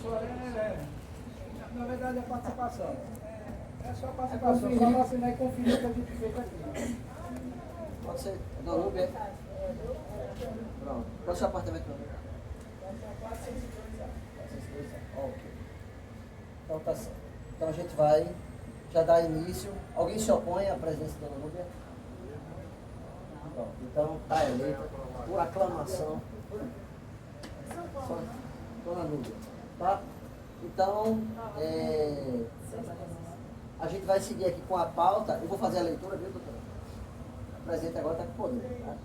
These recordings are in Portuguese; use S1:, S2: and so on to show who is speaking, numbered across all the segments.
S1: só na verdade, é participação. É só participação, só vacinar e conferir o que a gente fez aqui.
S2: Pode ser? Não, não é? Pronto. Qual é o seu apartamento? Ok. Então tá certo. Então a gente vai já dar início. Alguém se opõe à presença da Dona Núbia? Pronto. Então está eleita por aclamação. Só Dona Núbia. Tá? Então, a gente vai seguir aqui com a pauta. Eu vou fazer a leitura, viu, doutora? O presidente agora está com poder. Tá?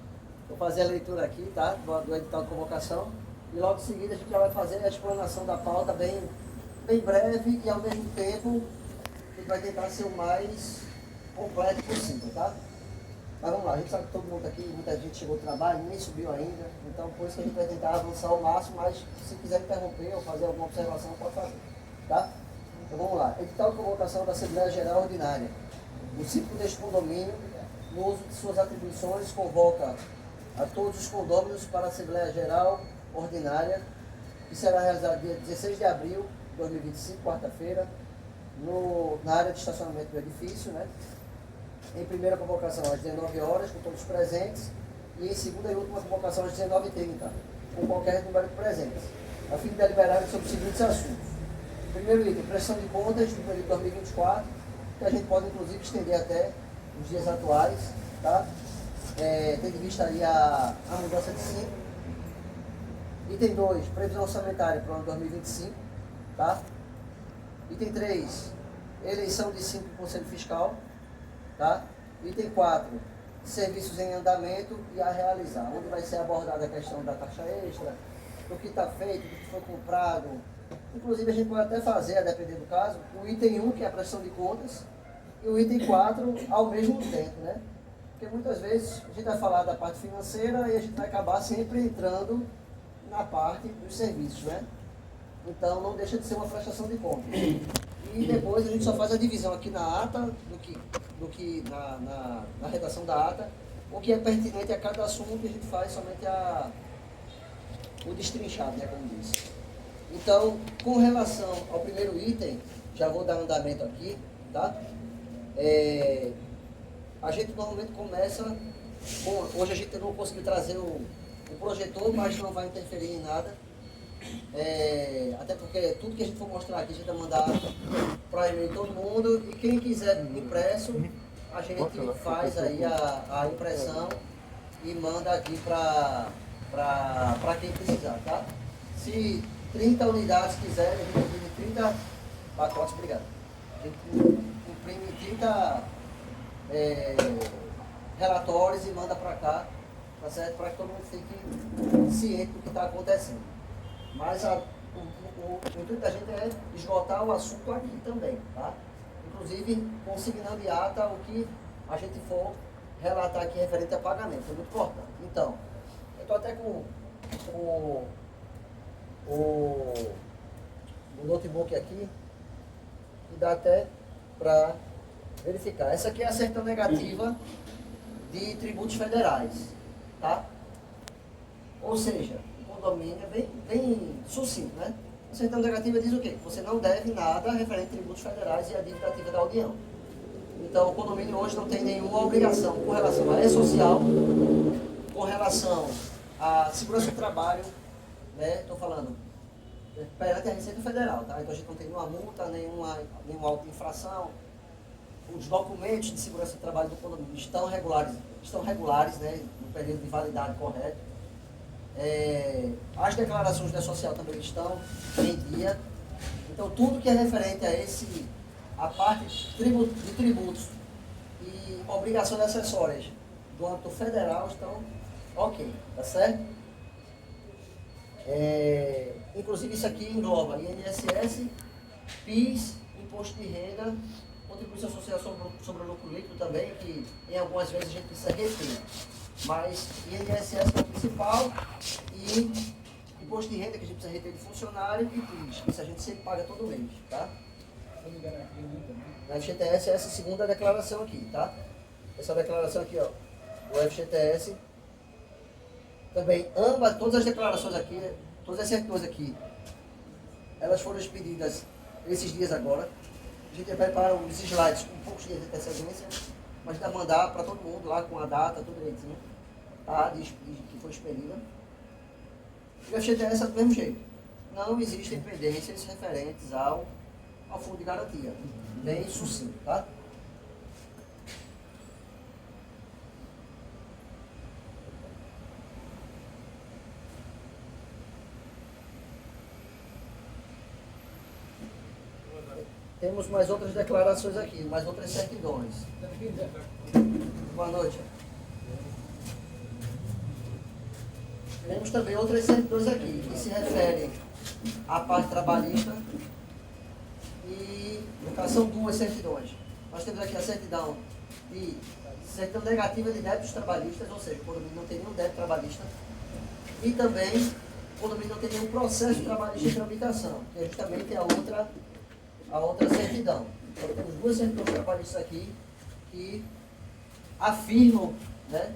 S2: Vou fazer a leitura aqui, tá? Do edital de convocação. E logo em seguida a gente já vai fazer a explanação da pauta bem breve e ao mesmo tempo a gente vai tentar ser o mais completo possível, tá? Mas vamos lá, a gente sabe que todo mundo aqui, muita gente chegou ao trabalho, nem subiu ainda, então por isso que a gente vai tentar avançar ao máximo, mas se quiser interromper ou fazer alguma observação, pode fazer, tá? Então vamos lá, edital de convocação da Assembleia Geral Ordinária. O ciclo deste condomínio, no uso de suas atribuições, convoca a todos os condôminos para a Assembleia Geral Ordinária, que será realizada dia 16 de abril de 2025, quarta-feira, na área de estacionamento do edifício, né? Em primeira convocação às 19 horas, com todos presentes, e em segunda e última convocação às 19h30, com qualquer número de presentes, a fim de deliberarem sobre os seguintes assuntos. Primeiro item, prestação de contas do período 2024, que a gente pode inclusive estender até os dias atuais, tá? Tendo em vista aí a mudança de 5. Item 2, previsão orçamentária para o ano 2025, tá? Item 3, eleição de 5 do Conselho Fiscal, tá? Item 4, serviços em andamento e a realizar, onde vai ser abordada a questão da taxa extra, do que está feito, do que foi comprado. Inclusive a gente pode até fazer, a depender do caso, o item 1, que é a prestação de contas, e o item 4 ao mesmo tempo, né? Porque muitas vezes a gente vai falar da parte financeira e a gente vai acabar sempre entrando na parte dos serviços, né? Então não deixa de ser uma prestação de contas. E depois a gente só faz a divisão aqui na ata, do que na redação da ata, o que é pertinente a cada assunto, a gente faz somente o destrinchado, né, como disse. Então, com relação ao primeiro item, já vou dar andamento aqui, tá? A gente normalmente começa com... Hoje a gente não conseguiu trazer o projetor, mas não vai interferir em nada. Até porque tudo que a gente for mostrar aqui, a gente vai mandar para e-mail todo mundo. E quem quiser impresso, a gente faz aí a impressão e manda aqui para quem precisar, tá? Se 30 unidades quiserem, a gente imprime 30 pacotes, obrigado. A gente imprime 30 relatórios e manda para cá, tá certo? Para que todo mundo fique ciente do que está acontecendo. Mas o intuito da gente é esgotar o assunto aqui também, tá? Inclusive consignando em ata o que a gente for relatar aqui referente a pagamento, é muito importante. Então, eu estou até com o notebook aqui, e dá até para verificar. Essa aqui é a certidão negativa de tributos federais, tá? Ou seja, o condomínio é bem sucinto, né? A certidão negativa diz o quê? Você não deve nada referente a tributos federais e a dívida ativa da União. Então, o condomínio hoje não tem nenhuma obrigação com relação à e-social, com relação à segurança do trabalho, né? Estou falando perante a Receita Federal, tá? Então a gente não tem nenhuma multa, nenhuma auto-infração. Os documentos de segurança do trabalho do condomínio estão regulares, né? No período de validade correto. As declarações da social também estão em dia. Então tudo que é referente a parte de tributos e obrigações acessórias do âmbito federal estão ok, tá certo? Inclusive isso aqui engloba INSS, PIS, Imposto de Renda, contribuição social sobre o lucro líquido também, que em algumas vezes a gente precisa reter. Mas INSS é o principal e Imposto de Renda que a gente precisa reter de funcionário e PIS, isso a gente sempre paga todo mês, tá? Na FGTS é essa segunda declaração aqui, tá? Essa declaração aqui, ó, o FGTS. Também, todas as declarações aqui, todas as certidões aqui, Elas foram expedidas esses dias agora. A gente prepara os slides com poucos dias de antecedência, mas vai mandar para todo mundo lá com a data, tudo direitinho, tá? De que foi expedida. E o FGTS é do mesmo jeito. Não existem pendências referentes ao fundo de garantia. Bem sucinto, tá? Temos mais outras declarações aqui, mais outras certidões. Boa noite. Temos também outras certidões aqui, que se referem à parte trabalhista. E, no caso, são duas certidões. Nós temos aqui a certidão negativa de débitos trabalhistas, ou seja, o condomínio não tem nenhum débito trabalhista. E também, o condomínio não tem nenhum processo trabalhista em tramitação, que é justamente a outra certidão. Então, temos duas certidões trabalhistas aqui que afirmam, né,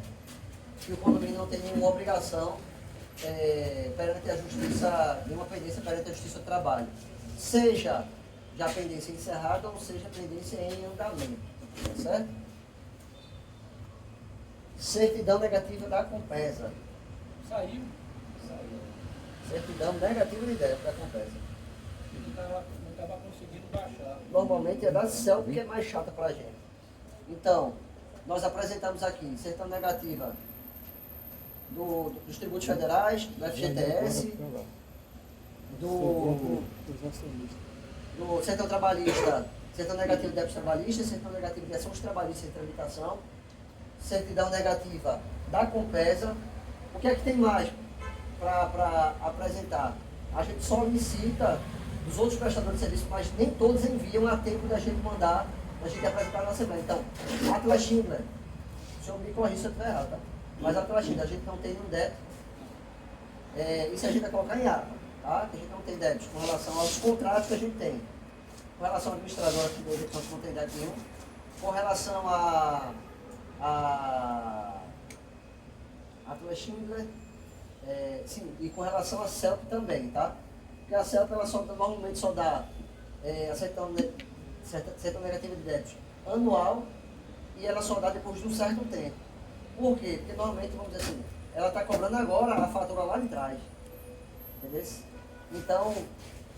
S2: que o condomínio não tem nenhuma obrigação perante a justiça, nenhuma pendência perante a justiça do trabalho. Seja já pendência encerrada ou seja pendência em andamento. Tá certo? Certidão negativa da Compesa.
S1: Saiu.
S2: Certidão negativa de débito da Compesa.
S1: Não estava conseguindo baixar.
S2: Normalmente é da CELP, que é mais chata para a gente. Então, nós apresentamos aqui certidão negativa dos tributos federais, do FGTS, do certidão trabalhista, certidão negativa de débitos trabalhistas, certidão negativa de ações trabalhistas em tramitação, certidão negativa da Compesa. O que é que tem mais para apresentar? A gente solicita dos outros prestadores de serviço, mas nem todos enviam a tempo da gente mandar, da gente apresentar na Assembleia. Então, Atlas Schindler, o senhor me corrija se eu estiver errado, tá? Mas Atlas Schindler, a gente não tem nenhum débito. Isso a gente vai colocar em ata, tá? Que a gente não tem débito com relação aos contratos que a gente tem. Com relação ao administrador aqui do jeito não tem débito nenhum. Com relação a Atlas Schindler, sim, e com relação a CELP também, tá? Porque a CELP ela normalmente só dá a certidão negativa de débitos anual e ela só dá depois de um certo tempo. Por quê? Porque normalmente, vamos dizer assim, ela está cobrando agora a fatura lá de trás. Entendeu? Então,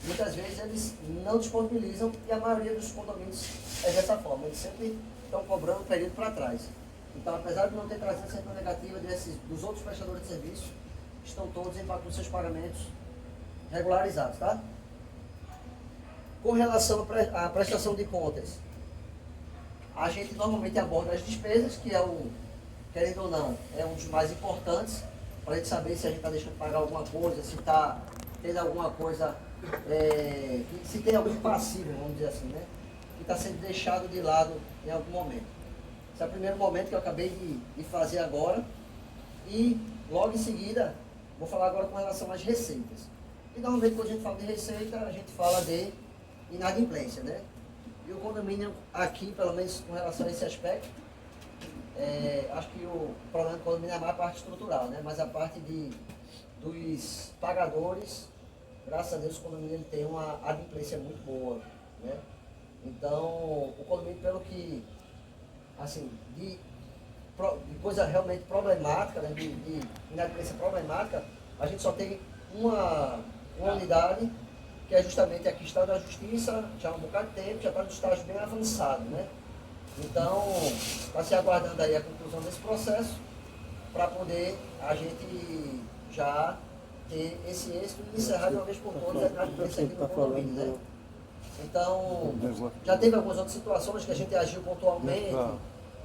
S2: muitas vezes eles não disponibilizam e a maioria dos condomínios é dessa forma. Eles sempre estão cobrando um período para trás. Então, apesar de não ter trazido a certidão negativa dos outros prestadores de serviço, estão todos com seus pagamentos regularizados, tá? Com relação à prestação de contas, a gente normalmente aborda as despesas, que é querendo ou não, é um dos mais importantes, para a gente saber se a gente está deixando de pagar alguma coisa, se está tendo alguma coisa, se tem algum passivo, vamos dizer assim, né? Que está sendo deixado de lado em algum momento. Esse é o primeiro momento que eu acabei de fazer agora. E logo em seguida, vou falar agora com relação às receitas. E normalmente quando a gente fala de receita, a gente fala de inadimplência, né? E o condomínio aqui, pelo menos com relação a esse aspecto, acho que o problema do condomínio é mais a parte estrutural, né? Mas a parte dos pagadores, graças a Deus o condomínio ele tem uma adimplência muito boa, né? Então, o condomínio, pelo que, assim, de coisa realmente problemática, né? de inadimplência problemática, a gente só tem uma unidade, que é justamente aqui está da Justiça, já há um bocado de tempo, já está no estágio bem avançado, né? Então, está se aguardando aí a conclusão desse processo, para poder a gente já ter esse êxito e encerrar de uma vez por todas a inadimplência aqui no condomínio, né? Então, já teve algumas outras situações que a gente agiu pontualmente,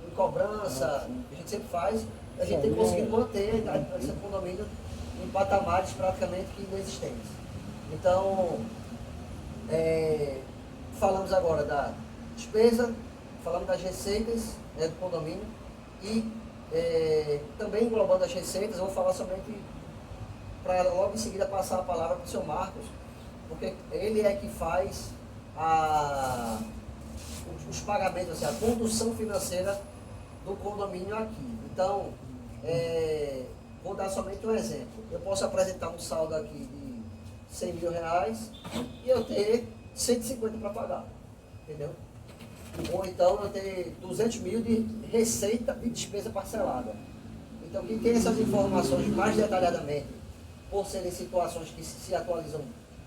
S2: em cobrança, que a gente sempre faz, e a gente tem conseguido manter a inadimplência do condomínio em patamares praticamente que inexistentes. Então, falamos agora da despesa, falamos das receitas, né, do condomínio e também englobando as receitas, eu vou falar somente para logo em seguida passar a palavra para o seu Marcos, porque ele é que faz os pagamentos, assim, a condução financeira do condomínio aqui. Então, vou dar somente um exemplo. Eu posso apresentar um saldo aqui de 100 mil reais e eu ter 150 para pagar, entendeu? Ou então eu ter 200 mil de receita e despesa parcelada. Então quem tem essas informações mais detalhadamente, por serem situações que se atualizam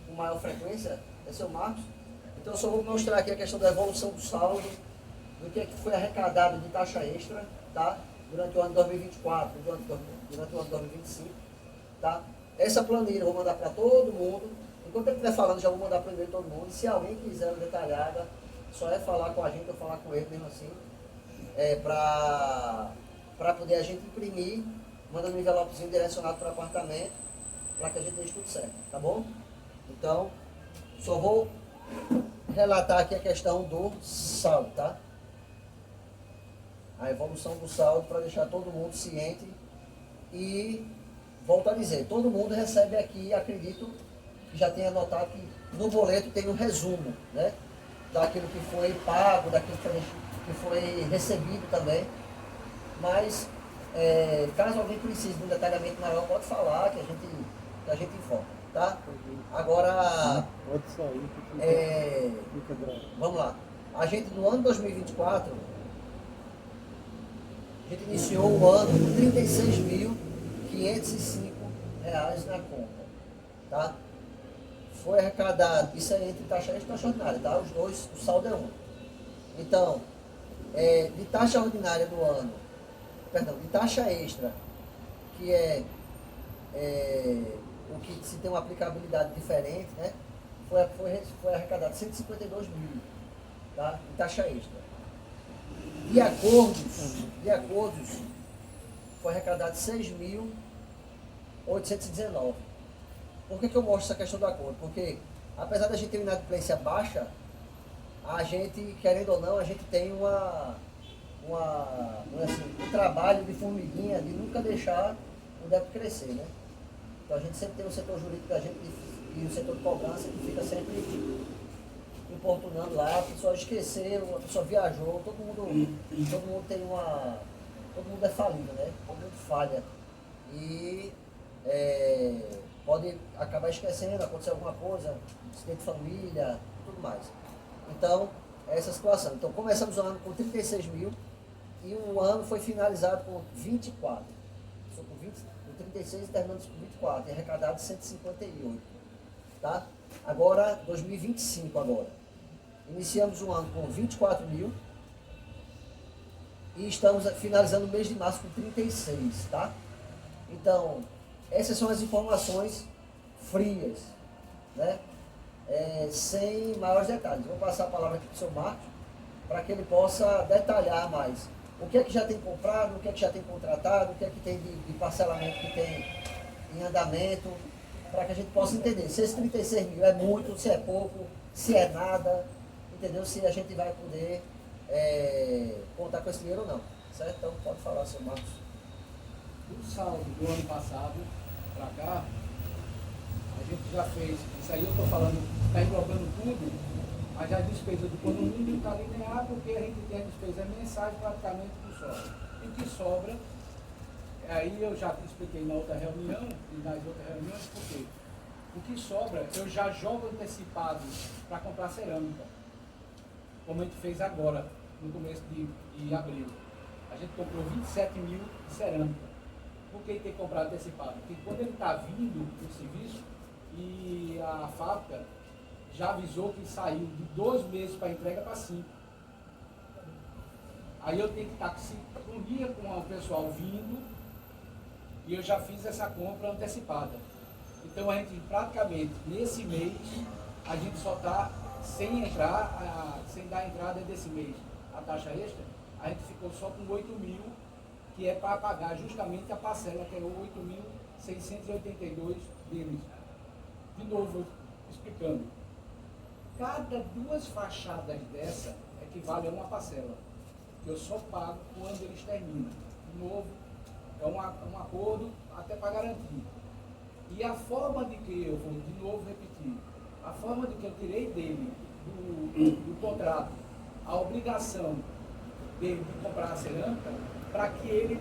S2: com maior frequência, é seu Marcos. Então eu só vou mostrar aqui a questão da evolução do saldo, do que é que foi arrecadado de taxa extra, tá? Durante o ano de 2024, durante o ano de 2025, tá? Essa planilha eu vou mandar para todo mundo. Enquanto eu estiver falando, já vou mandar primeiro todo mundo. E se alguém quiser uma detalhada, só é falar com a gente ou falar com ele mesmo assim, para poder a gente imprimir, mandando um envelopezinho direcionado para o apartamento, para que a gente deixe tudo certo, tá bom? Então, só vou relatar aqui a questão do saldo, tá? A evolução do saldo para deixar todo mundo ciente e, volto a dizer, todo mundo recebe aqui, acredito que já tenha notado que no boleto tem um resumo, né? Daquilo que foi pago, daquilo que foi recebido também. Mas, caso alguém precise de um detalhamento maior, pode falar que a gente informa, tá? Agora,
S1: Pode sair,
S2: vamos lá. A gente, no ano 2024, a gente iniciou o ano com R$ 36.505 na conta, tá? Foi arrecadado, isso é entre taxa extra e taxa ordinária, tá? Os dois, o saldo é um. Então, de taxa ordinária do ano, perdão, de taxa extra, que é o que se tem uma aplicabilidade diferente, né? Foi arrecadado 152 mil, tá? De taxa extra. De acordos, foi arrecadado 6.819. Por que eu mostro essa questão do acordo? Porque, apesar da gente ter uma inadimplência baixa, a gente, querendo ou não, a gente tem um trabalho de formiguinha de nunca deixar o débito crescer, né? Então a gente sempre tem o setor jurídico da gente e o setor de cobrança que fica sempre importunando lá, a pessoa esqueceu, a pessoa viajou, todo mundo tem todo mundo é falido, né? Todo mundo falha. E pode acabar esquecendo, acontecer alguma coisa, acidente de família, tudo mais. Então, é essa situação. Então, começamos o ano com 36 mil e o ano foi finalizado com 24. Só com 36 e terminamos com 24, e arrecadado 158. Tá? Agora, 2025 agora. Iniciamos o ano com 24 mil e estamos finalizando o mês de março com 36, tá? Então, essas são as informações frias, né? Sem maiores detalhes. Vou passar a palavra aqui para o seu Marcos, para que ele possa detalhar mais. O que é que já tem comprado, o que é que já tem contratado, o que é que tem de parcelamento que tem em andamento, para que a gente possa entender se esse 36 mil é muito, se é pouco, se é nada, entendeu? Se a gente vai poder contar com esse dinheiro ou não, certo? Então pode falar, seu Marcos.
S1: O saldo do ano passado para cá, a gente já fez, isso aí eu estou falando, está englobando tudo, mas a despesa do condomínio está linear porque a gente tem a despesa mensais praticamente que sobra. E o que sobra, aí eu já expliquei na outra reunião e nas outras reuniões, porque o que sobra eu já jogo antecipado para comprar cerâmica, como a gente fez agora, no começo de abril. A gente comprou 27 mil de cerâmica. Por que tem que comprar antecipado? Porque quando ele está vindo do serviço e a fábrica já avisou que saiu de 2 meses para entrega para 5. Aí eu tenho que estar um dia com o pessoal vindo e eu já fiz essa compra antecipada. Então a gente praticamente nesse mês a gente só está sem dar entrada desse mês a taxa extra, a gente ficou só com 8 mil, que é para pagar justamente a parcela, que é 8.682 deles. De novo, explicando. Cada 2 fachadas dessa equivale a uma parcela, que eu só pago quando eles terminam. De novo, é um acordo até para garantir. E a forma de que eu vou, de novo repetir, a forma de que eu tirei dele, do contrato, a obrigação dele de comprar a cerâmica, para que ele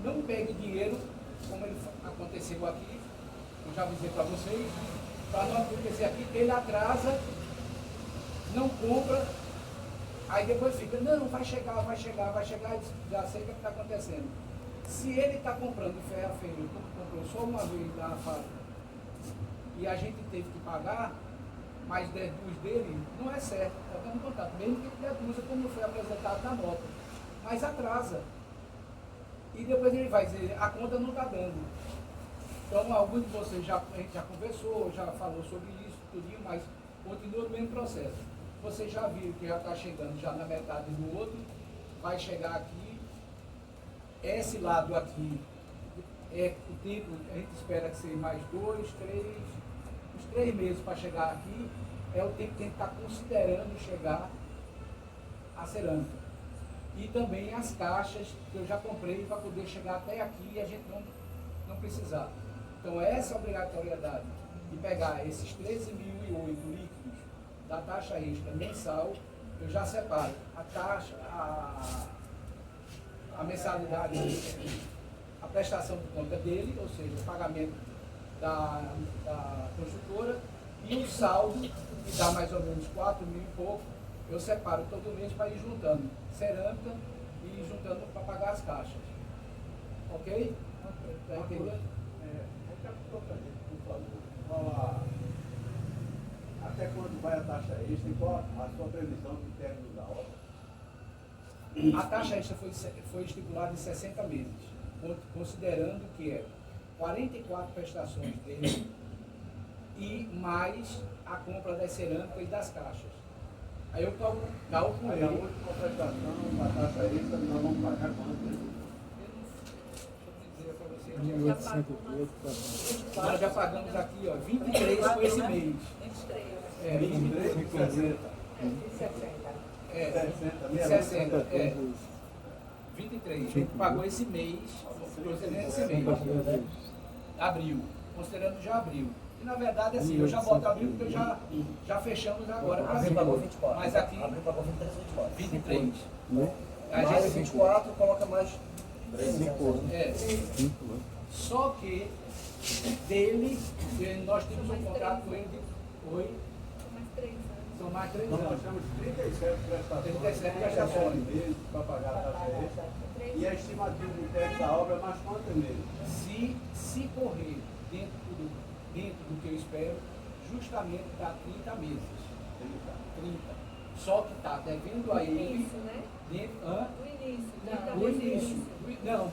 S1: não pegue dinheiro, como aconteceu aqui, eu já avisei para vocês, para não acontecer aqui, ele atrasa, não compra, aí depois fica, não, vai chegar, já sei o que está acontecendo. Se ele está comprando de ferro a feira, como comprou só uma vez na fábrica, e a gente teve que pagar, mais 10 duas dele, não é certo, está dando contato, mesmo que ele deduza como foi apresentado na nota, mas atrasa. E depois ele vai dizer, a conta não está dando. Então, alguns de vocês a gente já conversou, já falou sobre isso, tudinho, mas continua no mesmo processo. Vocês já viram que já está chegando já na metade do outro, vai chegar aqui, esse lado aqui, o tempo, a gente espera que seja mais 2, 3, uns 3 meses para chegar aqui, é o tempo que a gente está considerando chegar a cerâmica. E também as caixas que eu já comprei para poder chegar até aqui e a gente não precisar. Então essa obrigatoriedade de pegar esses 13.008 líquidos da taxa extra mensal, eu já separo a taxa, a mensalidade, a prestação de conta dele, ou seja, o pagamento da construtora, e o saldo, que dá mais ou menos 4 mil e pouco, eu separo todo mês para ir juntando cerâmica e ir juntando para pagar as caixas. Ok? Está entendendo?
S3: Por favor. Até quando vai a taxa extra e qual a sua previsão de término da obra?
S1: A taxa extra foi estipulada em 60 meses, considerando que é 44 prestações dele e mais a compra das cerâmicas e das caixas. Aí eu calculei.
S3: Aí a última prestação da taxa extra nós vamos pagar quanto?
S1: Nós já pagamos aqui, ó, 23 por esse mês. 23 por 60. 60, 23. A gente pagou esse mês, considerando esse mês. Abril, considerando já abril. E na verdade, assim, eu já boto abril porque já fechamos agora para
S2: Abril pagou 24.
S1: Mas aqui.
S2: Abril pagou 23, 24.
S1: 23. A
S2: Mais
S1: gente
S2: 24, coloca mais
S4: 5
S1: Só que dele, nós temos um contrato com ele de são mais 3
S3: Nós
S1: anos.
S3: temos 37 prestações.
S1: 37 prestações.
S3: Meses para pagar a taxa extra. E a estimativa de término da obra é mais quantos meses?
S1: Se correr dentro do que eu espero, justamente dá 30 meses. 30. Só que está devendo a ele.
S5: Início, né?
S1: No início. Não.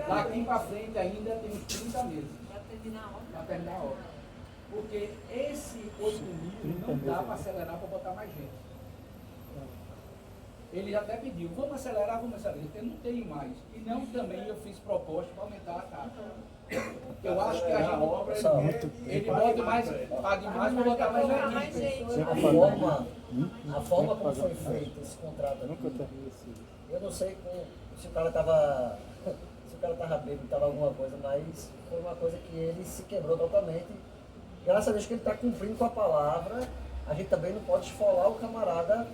S1: Daqui para frente ainda tem uns 30 meses.
S5: Para terminar a obra.
S1: Para terminar a obra. Porque esse 8 mil não dá para acelerar para botar mais gente. Ele já até pediu, vamos acelerar. Eu não tenho mais. E não também eu fiz proposta para aumentar a taxa. Eu acho que a gente ele bota mais, pague mais para botar mais gente.
S2: A forma como foi feito esse contrato aqui, eu não sei se o cara estava bêbado, estava alguma coisa, mas foi uma coisa que ele se quebrou totalmente. Graças a Deus que ele está cumprindo com a palavra, a gente também não pode esfolar o camarada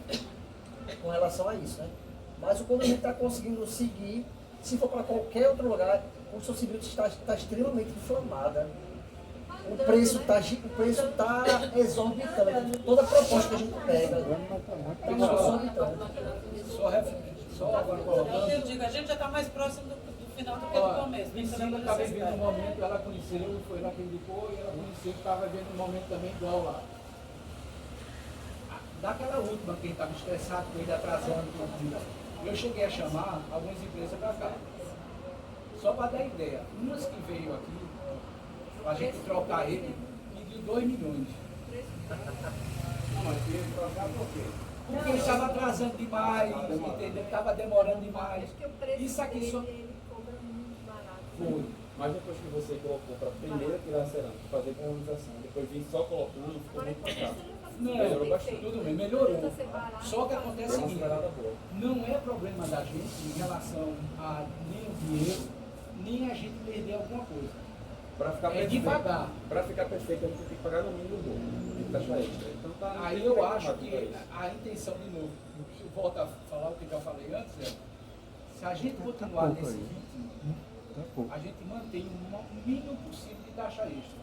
S2: com relação a isso, né? Mas o condomínio está conseguindo seguir, se for para qualquer outro lugar, a construção civil está extremamente inflamada. O preço está exorbitante. Toda proposta que a gente pega está exorbitante.
S1: Só agora colocando.
S6: Eu digo, a gente já está mais próximo do final do que do começo.
S1: Priscila estava vivendo um momento, ela conheceu, foi lá que indicou, e ela conheceu que estava vivendo um momento também igual lá. Daquela última, quem estava estressado com ele atrasando tudo, eu cheguei a chamar algumas empresas para cá. Só para dar ideia, umas que veio aqui, para a gente trocar ele, pediu 2 milhões.
S3: Não, mas tinha que trocar por quê?
S1: Porque ele estava atrasando demais, entendeu? Estava demorando demais. Isso aqui só. Foi.
S4: Mas depois que você colocou para primeiro tirar a cerâmica, fazer colonização, depois vir só colocando, ficou muito mais fácil. Melhorou
S1: Não,
S4: bastante.
S1: tudo bem, melhorou. Só que acontece o
S4: Deu uma
S1: seguinte,
S4: acelerada boa.
S1: não é problema da gente em relação a nem o dinheiro, nem a gente perder alguma coisa.
S4: Para ficar
S1: É
S4: perfeito,
S1: devagar.
S4: para ficar perfeito, a gente tem que pagar no mínimo o dobro de taxa extra. Então tá.
S1: Aí eu acho que a intenção, de novo, eu volto a falar o que eu já falei antes, se a gente continuar nesse ritmo, a gente mantém o mínimo possível de taxa extra,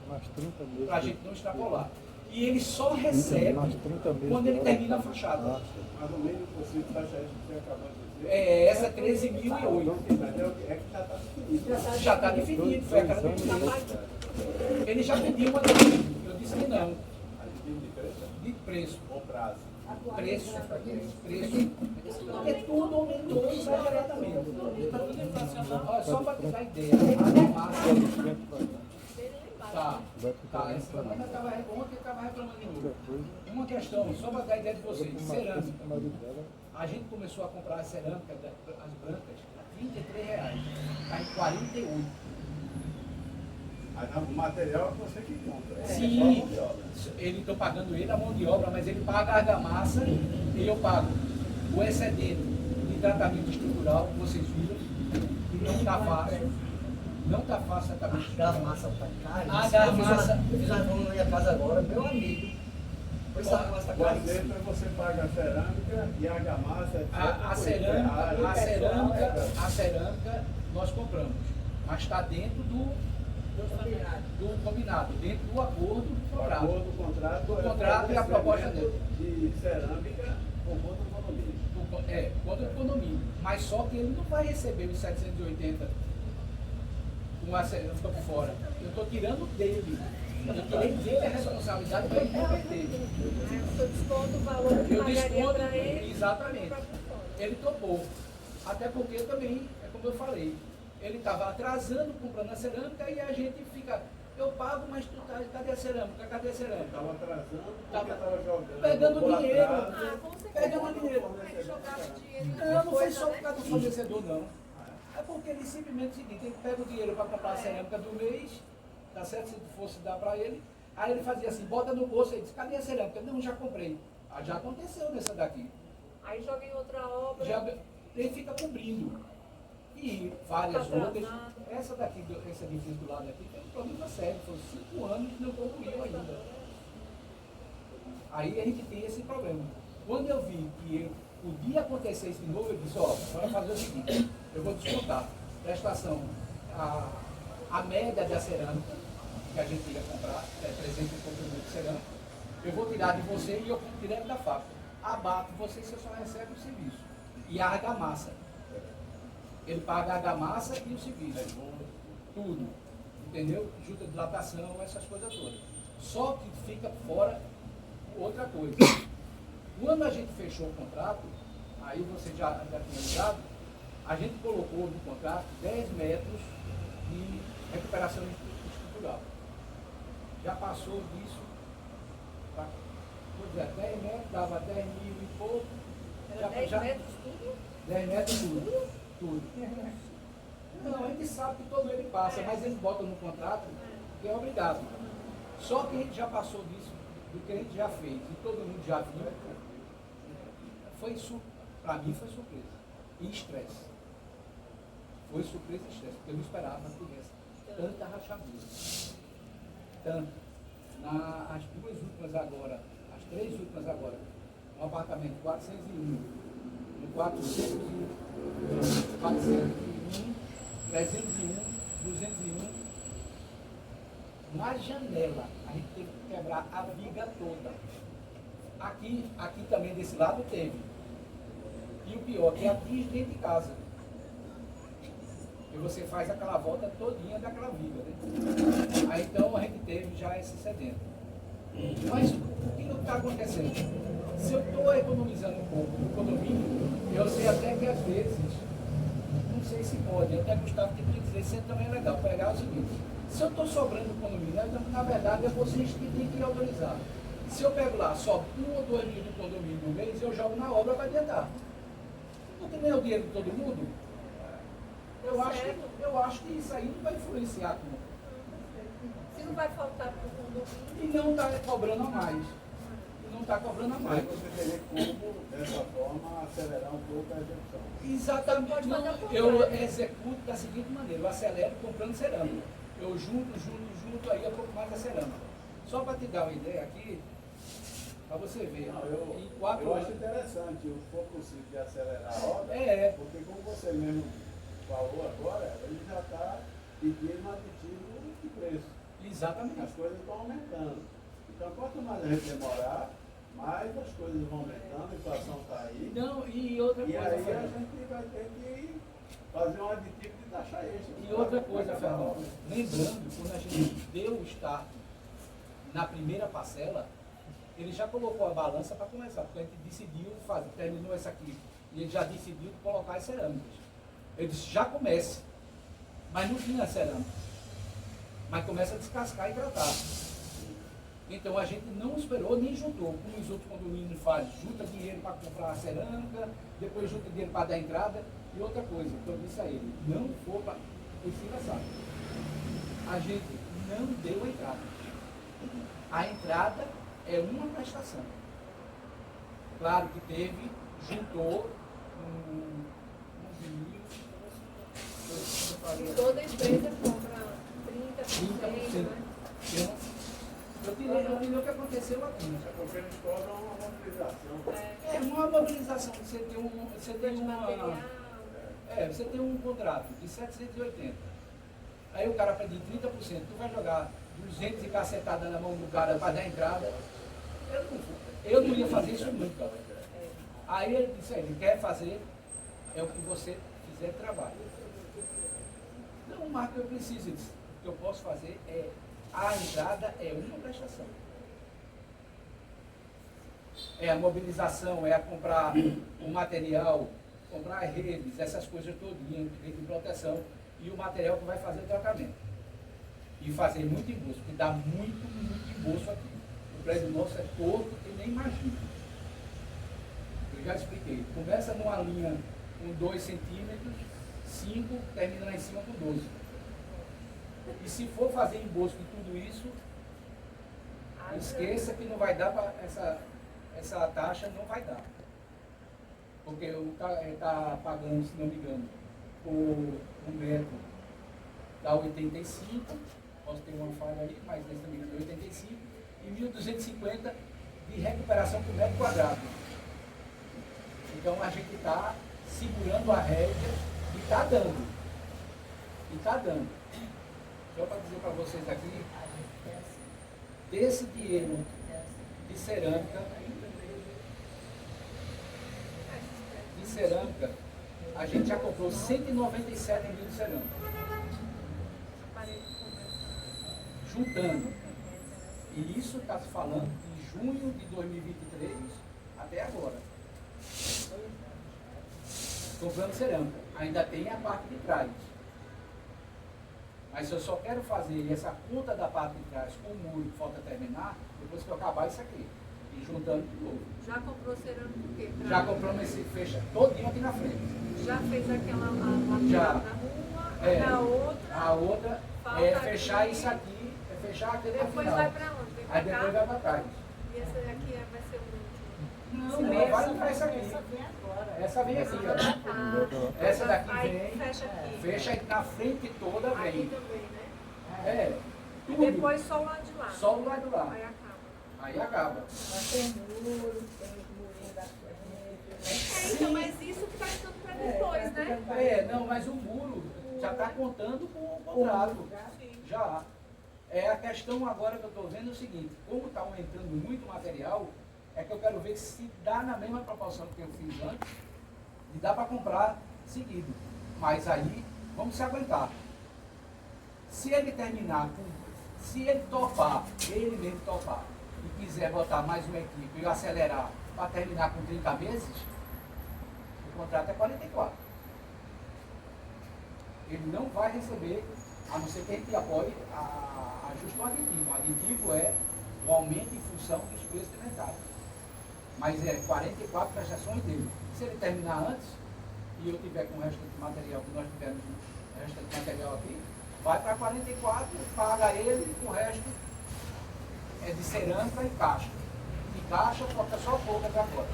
S5: Mais 30 meses.
S1: para a gente não extrapolar. E ele só recebe
S5: Mais 30 meses.
S1: quando ele termina a fachada.
S3: Mas o mínimo possível de taxa extra que você acabou de dizer.
S1: É, essa é 13.008.
S3: É que já está definido.
S1: Já está definido, foi aquela
S5: Dois anos.
S1: definição. Ele já pediu uma definição, eu disse que não,
S3: A gente de preço
S1: de preço.
S3: ou prazo.
S1: Preço, porque tudo aumentou exageradamente.
S6: Está tudo inflacionado.
S1: Olha, só para te dar ideia, a massa. Tá, essa semana ontem eu estava reclamando de novo. Uma questão, só para dar ideia de vocês, cerâmica. A gente começou a comprar a cerâmica, as brancas, a R$ 23, está em 48.
S3: Aí o material é você que compra.
S1: Sim,
S3: É só a mão de obra.
S1: estou pagando ele a mão de obra, mas ele paga a argamassa e eu pago o excedente de tratamento estrutural, que vocês viram, que não está fácil. Não está fácil tratamento
S2: A
S1: estrutural.
S2: argamassa tá cara.
S1: A argamassa-
S2: Eu fiz uma reforma na minha casa agora, meu amigo. Pois essa argamassa tá
S3: O
S2: caríssima.
S3: acerto é você paga a cerâmica e a argamassa, etc.
S1: A cerâmica nós compramos, mas está dentro do combinado, dentro do acordo do
S3: O
S1: contrato.
S3: acordo do contrato,
S1: O contrato e a proposta dele.
S3: de cerâmica com conta do condomínio.
S1: Contra o condomínio. Mas só que ele não vai receber os 780 com a cerâmica por fora. Eu estou tirando dele. Eu tirei dele a responsabilidade para ele não perder.
S7: Eu desconto o valor que
S1: Eu
S7: pagaria
S1: desconto,
S7: para ele.
S1: exatamente. Ele topou. Até porque também, é como eu falei, ele estava atrasando comprando a cerâmica e a gente fica, eu pago, mas tu tá, cadê a cerâmica? Cadê a cerâmica?
S3: Estava atrasando porque
S1: Tava
S3: estava jogando.
S1: pegando
S3: por
S1: dinheiro.
S3: atraso.
S7: Ah, com certeza.
S1: Pegando dinheiro.
S7: Ele jogava dinheiro em
S1: Não,
S7: outra
S1: não foi
S7: coisa,
S1: só
S7: né?
S1: por causa do fornecedor, não. É porque ele simplesmente é o seguinte, ele pega o dinheiro para comprar a cerâmica do mês, tá certo? Se fosse dar para ele, aí ele fazia assim, bota no bolso e diz, cadê a cerâmica? Não, já comprei. Ah, já aconteceu nessa daqui.
S7: Aí joga em outra obra.
S1: Já, ele fica cobrindo. E várias
S7: Tá
S1: outras.
S7: atrasado.
S1: Essa daqui, essa edifício do lado aqui, tem um problema sério. Foram 5 anos e não concluiu ainda. Aí a gente tem esse problema. Quando eu vi que podia acontecer isso de novo, eu disse, ó, bora fazer o seguinte, eu vou descontar. Prestação, a média da cerâmica, que a gente ia comprar, 300 e poucos mil de cerâmica, eu vou tirar de você e eu compro direto da fábrica. Abato você, você só recebe o serviço. E a argamassa. Ele paga a argamassa e o serviço. Tudo. Entendeu? Junta de dilatação, essas coisas todas. Só que fica fora outra coisa. Quando a gente fechou o contrato, aí você já tinha ligado, a gente colocou no contrato 10 metros de recuperação estrutural. Já passou disso, vou dizer, 10 metros, dava 10 mil e pouco.
S7: Era 10 metros tudo?
S1: 10 metros tudo. Tudo. Não, a gente sabe que todo ele passa, mas eles botam no contrato que é obrigado. Só que a gente já passou disso, do que a gente já fez, e todo mundo já viu. Para mim foi surpresa. E estresse. Foi surpresa e estresse, porque eu não esperava que tivesse tanta rachadura. Tanta. As duas últimas agora, as 3 últimas agora, um apartamento 401, no 401, 301, 201, na janela, a gente teve que quebrar a viga toda. Aqui também desse lado teve. E o pior, que atinge dentro de casa. E você faz aquela volta todinha daquela viga, né? Aí então a gente teve já esse excedente. Mas o que está acontecendo? Se eu estou economizando um pouco no condomínio, eu sei até que às vezes, não sei se pode, até Gustavo tem que dizer, isso também é legal, pegar o seguinte, se eu estou sobrando no condomínio, então, na verdade é vocês que têm que autorizar. Se eu pego lá só 1 ou 2 mil do condomínio no mês, eu jogo na obra para adiantar. Não tem nem o dinheiro de todo mundo? Eu acho que isso aí não vai influenciar como.
S7: Se não vai faltar para o condomínio.
S1: E não está cobrando a mais. Não está cobrando a
S3: Mas
S1: mais.
S3: você teria como, dessa forma, acelerar um pouco a execução.
S1: Exatamente.
S7: Pode fazer
S1: Não,
S7: ao contrário.
S1: eu executo da seguinte maneira, eu acelero comprando cerâmica. Eu junto, aí eu compro mais a cerâmica. Só para te dar uma ideia aqui, para você ver,
S3: Não,
S1: em 4
S3: eu acho
S1: anos.
S3: interessante, se for possível, de acelerar a obra,
S1: É.
S3: porque como você mesmo falou agora, ele já está pedindo um aditivo de preço.
S1: Exatamente.
S3: As coisas estão aumentando. Então, quanto mais a gente demorar, mais as coisas vão aumentando, a inflação está aí.
S1: Não, e outra
S3: E
S1: coisa,
S3: aí a
S1: Fernando.
S3: gente vai ter que fazer um aditivo de taxa extra.
S1: E outra coisa, Fernando, lembrando, quando a gente deu o start na primeira parcela, ele já colocou a balança para começar, porque a gente decidiu fazer, terminou essa aqui, e ele já decidiu colocar as cerâmicas. Ele disse, já comece, mas não tinha cerâmica. Mas começa a descascar e tratar. Então a gente não esperou nem juntou, como os outros condomínios fazem, junta dinheiro para comprar a cerâmica, depois junta dinheiro para dar entrada. E outra coisa, então eu disse a ele, não for para ensina sabe. A gente não deu a entrada. A entrada é uma prestação. Claro que teve, juntou
S7: E toda empresa compra 30%, né?
S1: Eu tirei o que aconteceu aqui.
S3: Porque eles cobram uma mobilização.
S1: É uma mobilização, você tem um contrato de 780. Aí o cara pede 30%, tu vai jogar 200 e cacetada na mão do cara para dar entrada. Eu não ia fazer isso nunca. Aí ele disse, ele quer fazer, é o que você fizer trabalho. Não, Marco, eu preciso disso. O que eu posso fazer é, a entrada é uma prestação. É a mobilização, é a comprar o material, comprar redes, essas coisas todinhas, rede de proteção, e o material que vai fazer o tratamento. E fazer muito embolso, porque dá muito embolso aqui. O prédio nosso é todo que nem imagina. Eu já expliquei. Começa numa linha com 2 centímetros, 5, termina lá em cima com 12. E se for fazer embolso de tudo isso, esqueça que não vai dar para essa taxa, não vai dar. Porque o cara está pagando, se não me engano, por 1 metro dá 85, posso ter uma falha aí, mas nesse também dá 85, e 1.250 de recuperação por metro quadrado. Então a gente está segurando a rédea e está dando. E está dando. Só para dizer para vocês aqui, desse dinheiro de cerâmica, a gente já comprou 197 mil de cerâmica. Juntando. E isso está se falando de junho de 2023 até agora. Comprando cerâmica. Ainda tem a parte de trás. Mas eu só quero fazer essa conta da parte de trás com o muro que falta terminar, depois que eu acabar isso aqui. E juntando de novo.
S7: Já comprou cerâmica o quê?
S1: Já compramos esse fecha todinho aqui na frente.
S7: Já fez aquela
S1: Já.
S7: na rua,
S1: É,
S7: a outra.
S1: a outra
S7: falta
S1: é fechar
S7: aqui.
S1: isso aqui, é fechar aquele
S7: Depois
S1: final.
S7: vai pra onde? Vem pra
S1: Aí depois
S7: cá?
S1: vai para trás.
S7: E essa daqui vai ser o último.
S1: Não, vai para essa aqui. Essa vem aqui, ó.
S7: Ah,
S1: Essa daqui
S7: aí
S1: vem,
S7: fecha aqui.
S1: fecha aí na frente toda,
S7: Aqui
S1: vem.
S7: também, né?
S1: É, tudo.
S7: Depois só o lado de lá.
S1: Só o lado lá.
S7: Aí acaba.
S1: Aí acaba.
S7: Então, mas isso que tá ficando pra depois, né?
S1: É, não, mas o muro já está contando com o contrato. Já. É a questão agora que eu estou vendo é o seguinte, como está aumentando muito material, é que eu quero ver se dá na mesma proporção que eu fiz antes, e dá para comprar seguido. Mas aí, vamos se aguentar. Se ele terminar, se ele topar, ele mesmo topar, e quiser botar mais uma equipe e acelerar para terminar com 30 meses, o contrato é 44. Ele não vai receber, a não ser que a gente apoie ajuste o aditivo. O aditivo é o aumento em função dos preços de mercado. Mas é 44 prestações dele. Se ele terminar antes, e eu tiver com o resto de material, que nós tivermos o resto de material aqui, vai para 44, paga ele, o resto é de cerâmica e caixa. De caixa, falta só pouco até agora.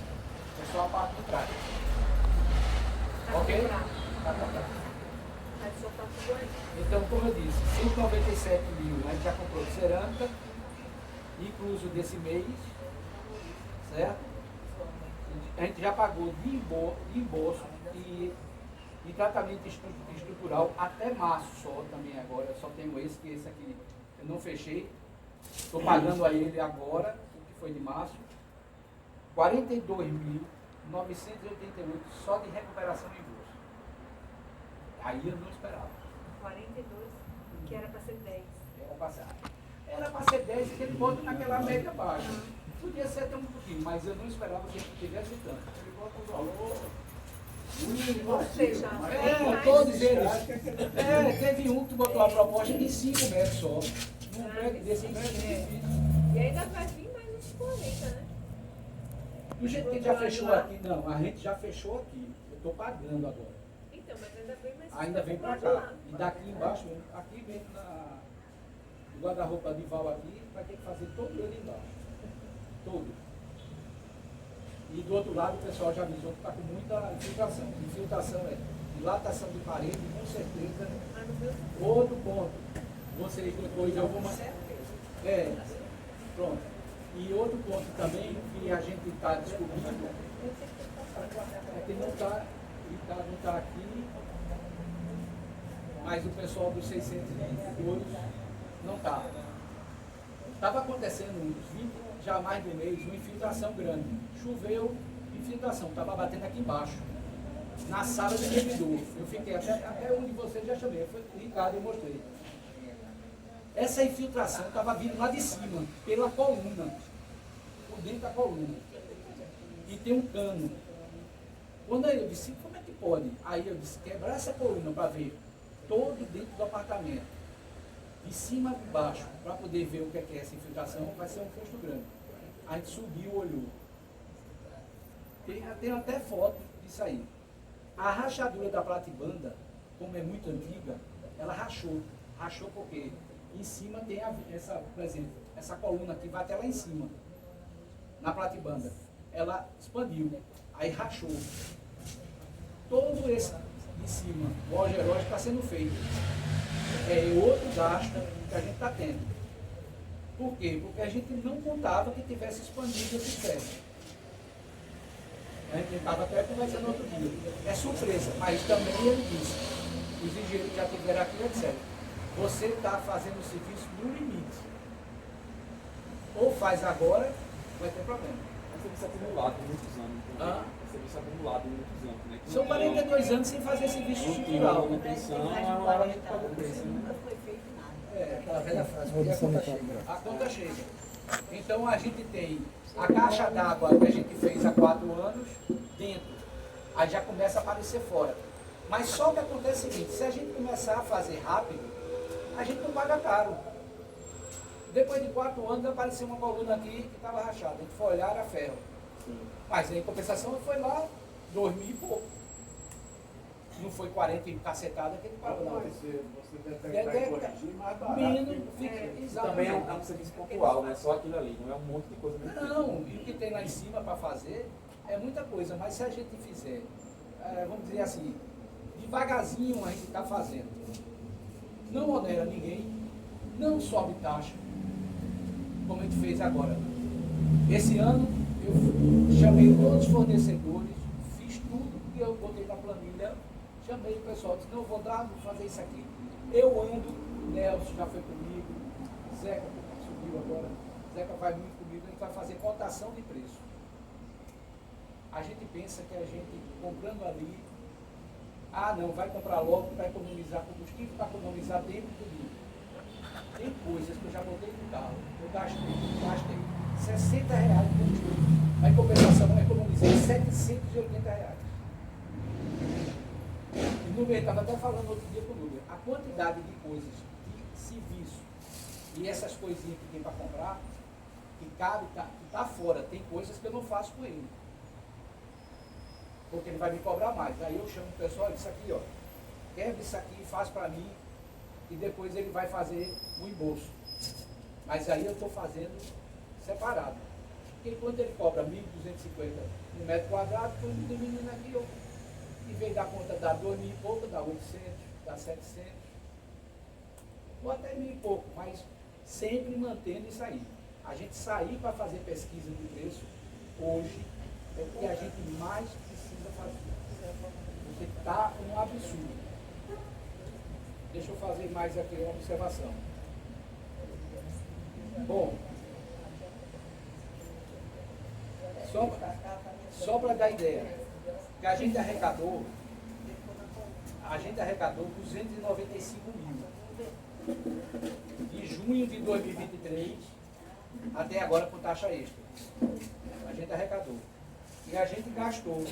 S1: É só a parte de trás. Ok? Tá pra trás.
S7: Aí só tá tudo aí.
S1: Então, como eu disse, 197 mil a gente já comprou de cerâmica, incluso desse mês, certo? A gente já pagou de embolso e E tratamento estrutural até março só também agora. Eu só tenho esse, que esse aqui eu não fechei. Estou pagando a ele agora, o que foi de março. 42.988 só de recuperação em bolsa. Aí eu não esperava.
S7: 42, que era para ser 10.
S1: Era para ser 10 que ele bota naquela média baixa. Podia ser até um pouquinho, mas eu não esperava que ele tivesse tanto. Ele bota o valor.
S7: Ou seja,
S1: Todos eles. Teve um que botou a proposta de 5 metros só. Num prédio desse prédio.
S7: E ainda vai vir mais uns 40, né?
S1: Do jeito que a gente já fechou aqui, não, a gente já fechou aqui. Eu estou pagando agora.
S7: Então, mas ainda vem mais.
S1: Ainda vem para cá. E daqui embaixo, aqui vem no guarda-roupa de Val aqui, vai ter que fazer todo ele embaixo. Todo. E do outro lado o pessoal já avisou que está com muita infiltração. Infiltração é dilatação de parede, com certeza. Outro ponto. Vocês depois eu vou mandar. Pronto. E outro ponto também que a gente está descobrindo é que não está aqui, mas o pessoal dos 622 não está. Estava acontecendo uns 20, já mais de um mês, uma infiltração grande. Choveu, infiltração, estava batendo aqui embaixo, na sala de servidor. Eu fiquei até onde vocês já chamei, foi Ricardo e mostrei. Essa infiltração estava vindo lá de cima, pela coluna, por dentro da coluna. E tem um cano. Quando aí eu disse, como é que pode? Aí eu disse, quebrar essa coluna para ver todo dentro do apartamento, de cima e baixo, para poder ver o que é essa infiltração, vai ser um custo grande. A gente subiu, olhou. Tem até foto disso aí. A rachadura da platibanda, como é muito antiga, ela rachou. Rachou porque em cima tem essa, por exemplo, essa coluna aqui vai até lá em cima, na platibanda. Ela expandiu, aí rachou. Todo esse de cima, o algeróide está sendo feito. É outro gasto que a gente está tendo. Por quê? Porque a gente não contava que tivesse expandido esse teto. A gente estava até conversando outro dia. É surpresa, mas também ele disse, os engenheiros que já tiveram aqui, etc. Você está fazendo o serviço no limite. Ou faz agora, vai ter problema.
S4: É serviço acumulado em muitos anos. É serviço acumulado em muitos anos, né?
S1: São 42 anos sem fazer serviço estrutural.
S4: Manutenção, é uma hora de pagar o preço, né?
S2: Nunca foi feito nada. Aquela velha frase, porque a conta chega.
S1: A conta chega. Então a gente tem a caixa d'água que a gente fez há 4 anos dentro. Aí já começa a aparecer fora. Mas só que acontece o seguinte, se a gente começar a fazer rápido, a gente não paga caro. Depois de 4 anos apareceu uma coluna aqui que estava rachada. A gente foi olhar, era ferro.
S4: Sim.
S1: Mas em compensação foi lá 2.000 e pouco. Não foi 40 e cacetada que ele pagou, não.
S3: Você detectar e corrigir mais barato.
S4: Também é um serviço pontual, né? Só aquilo ali, não é um monte de coisa.
S1: Não, e o que tem lá em cima para fazer é muita coisa, mas se a gente fizer, vamos dizer assim, devagarzinho a gente está fazendo. Não onera ninguém, não sobe taxa, como a gente fez agora. Esse ano eu chamei todos os fornecedores, fiz tudo que eu botei na planilha, chamei o pessoal, disse, não, vou fazer isso aqui. Eu ando, Nelson já foi comigo, Zeca subiu agora, Zeca vai muito comigo, a gente vai fazer cotação de preço. A gente pensa que a gente comprando ali, não, vai comprar logo para economizar combustível, para economizar tempo e tudo. Tem coisas que eu já botei no carro, eu gastei R$60 de combustível. A compensação eu economizei R$780. E no meio, estava até falando outro dia com o Núbia, a quantidade de coisas, de serviço e essas coisinhas que tem para comprar, que cabe, que está fora, tem coisas que eu não faço com ele. Porque ele vai me cobrar mais. Aí eu chamo o pessoal, isso aqui, ó, quebra isso aqui, faz para mim, e depois ele vai fazer o embolso. Mas aí eu estou fazendo separado. Porque quando ele cobra 1.250 no metro quadrado, estou diminuindo aqui, ó, em vez da conta dar 2.000 e pouco, dá 800, dá 700, ou até 1.000 e pouco, mas sempre mantendo isso aí. A gente sair para fazer pesquisa de preço hoje é o que a gente mais precisa fazer. porque está um absurdo. Deixa eu fazer mais aqui uma observação. Bom, só para dar ideia, que a gente arrecadou 295 mil. De junho de 2023 até agora com taxa extra. A gente arrecadou. E a gente gastou.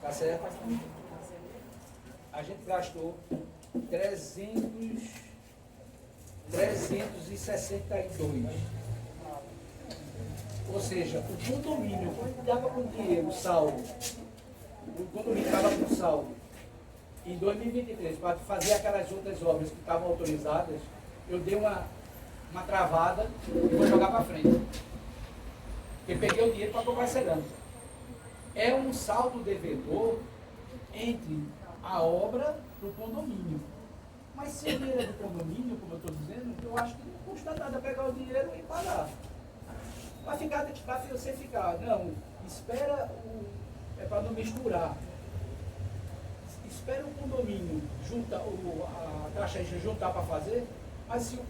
S1: Tá certo? A gente gastou 362. Ou seja, o condomínio estava com dinheiro saldo, o condomínio estava com saldo em 2023 para fazer aquelas outras obras que estavam autorizadas. Eu dei uma travada e vou jogar para frente. Porque peguei o dinheiro para comprar cerâmica. É um saldo devedor entre a obra e o condomínio. Mas se o dinheiro é do condomínio, como eu estou dizendo, eu acho que não custa nada pegar o dinheiro e pagar. Para você ficar, não, espera é para não misturar. Espera o condomínio juntar, a taxa extra juntar para fazer, mas se o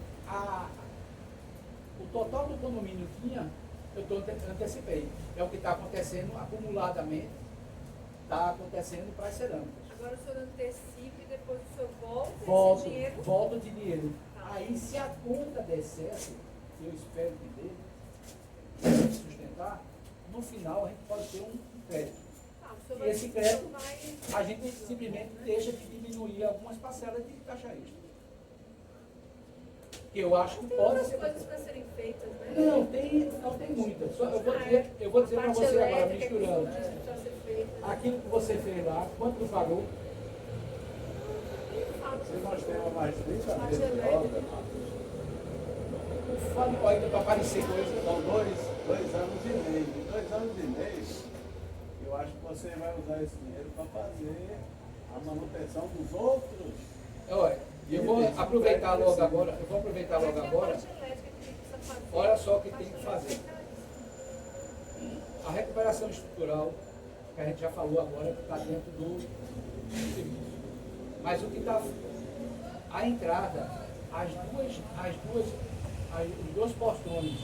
S1: total do condomínio tinha, eu antecipei. É o que está acontecendo acumuladamente, está acontecendo para as cerâmicas.
S7: Agora o senhor antecipa e depois o senhor
S1: Volto
S7: esse dinheiro?
S1: Volto de dinheiro. Aí se a conta der certo, eu espero que dê, sustentar, no final a gente pode ter um crédito. E esse crédito, a gente simplesmente deixa de diminuir algumas parcelas de taxa extra. Que eu acho que pode ser.
S7: Tem coisas para serem feitas, né?
S1: Não tem muitas. Só eu vou dizer para você agora, misturando. Aquilo que você fez lá, quanto tu pagou?
S3: Se nós temos mais 30 meses de obra,
S1: Fale ainda para aparecer coisa.
S3: são 2 anos e meio. Em 2 anos e meio, eu acho que você vai usar esse dinheiro para fazer a manutenção dos outros.
S1: Olha, eu vou aproveitar logo agora. Olha só o que tem que fazer. A recuperação estrutural, que a gente já falou agora, que está dentro do serviço. Mas o que está. A entrada, os dois portões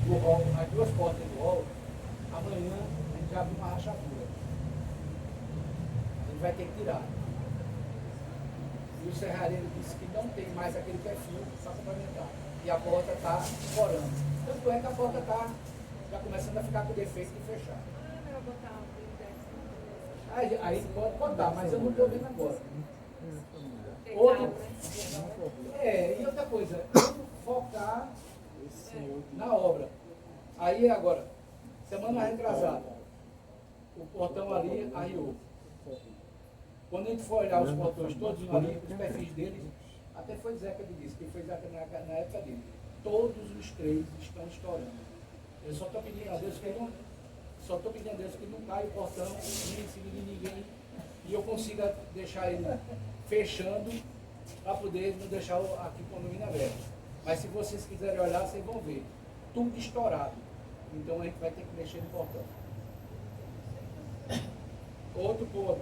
S1: do hall, as duas portas do hall, amanhã a gente já abre uma rachadura. A gente vai ter que tirar. E o serrareiro disse que não tem mais aquele perfil para complementar. E a porta está estourando. Tanto é que a porta está já começando a ficar com defeito de fechar. Aí pode botar, mas eu não estou vendo agora. E outra coisa, focar na obra. Aí agora, semana retrasada, o portão ali arriou. Quando a gente for olhar os portões todos ali, os perfis deles, até foi Zeca que disse, que foi Zeca na época dele. Todos os 3 estão estourando. Eu só estou pedindo a Deus que não caia o portão nem em cima de ninguém e eu consiga deixar ele fechando para poder não deixar aqui o condomínio aberto. Mas se vocês quiserem olhar, vocês vão ver. Tudo estourado. Então a gente vai ter que mexer no portão. Outro ponto.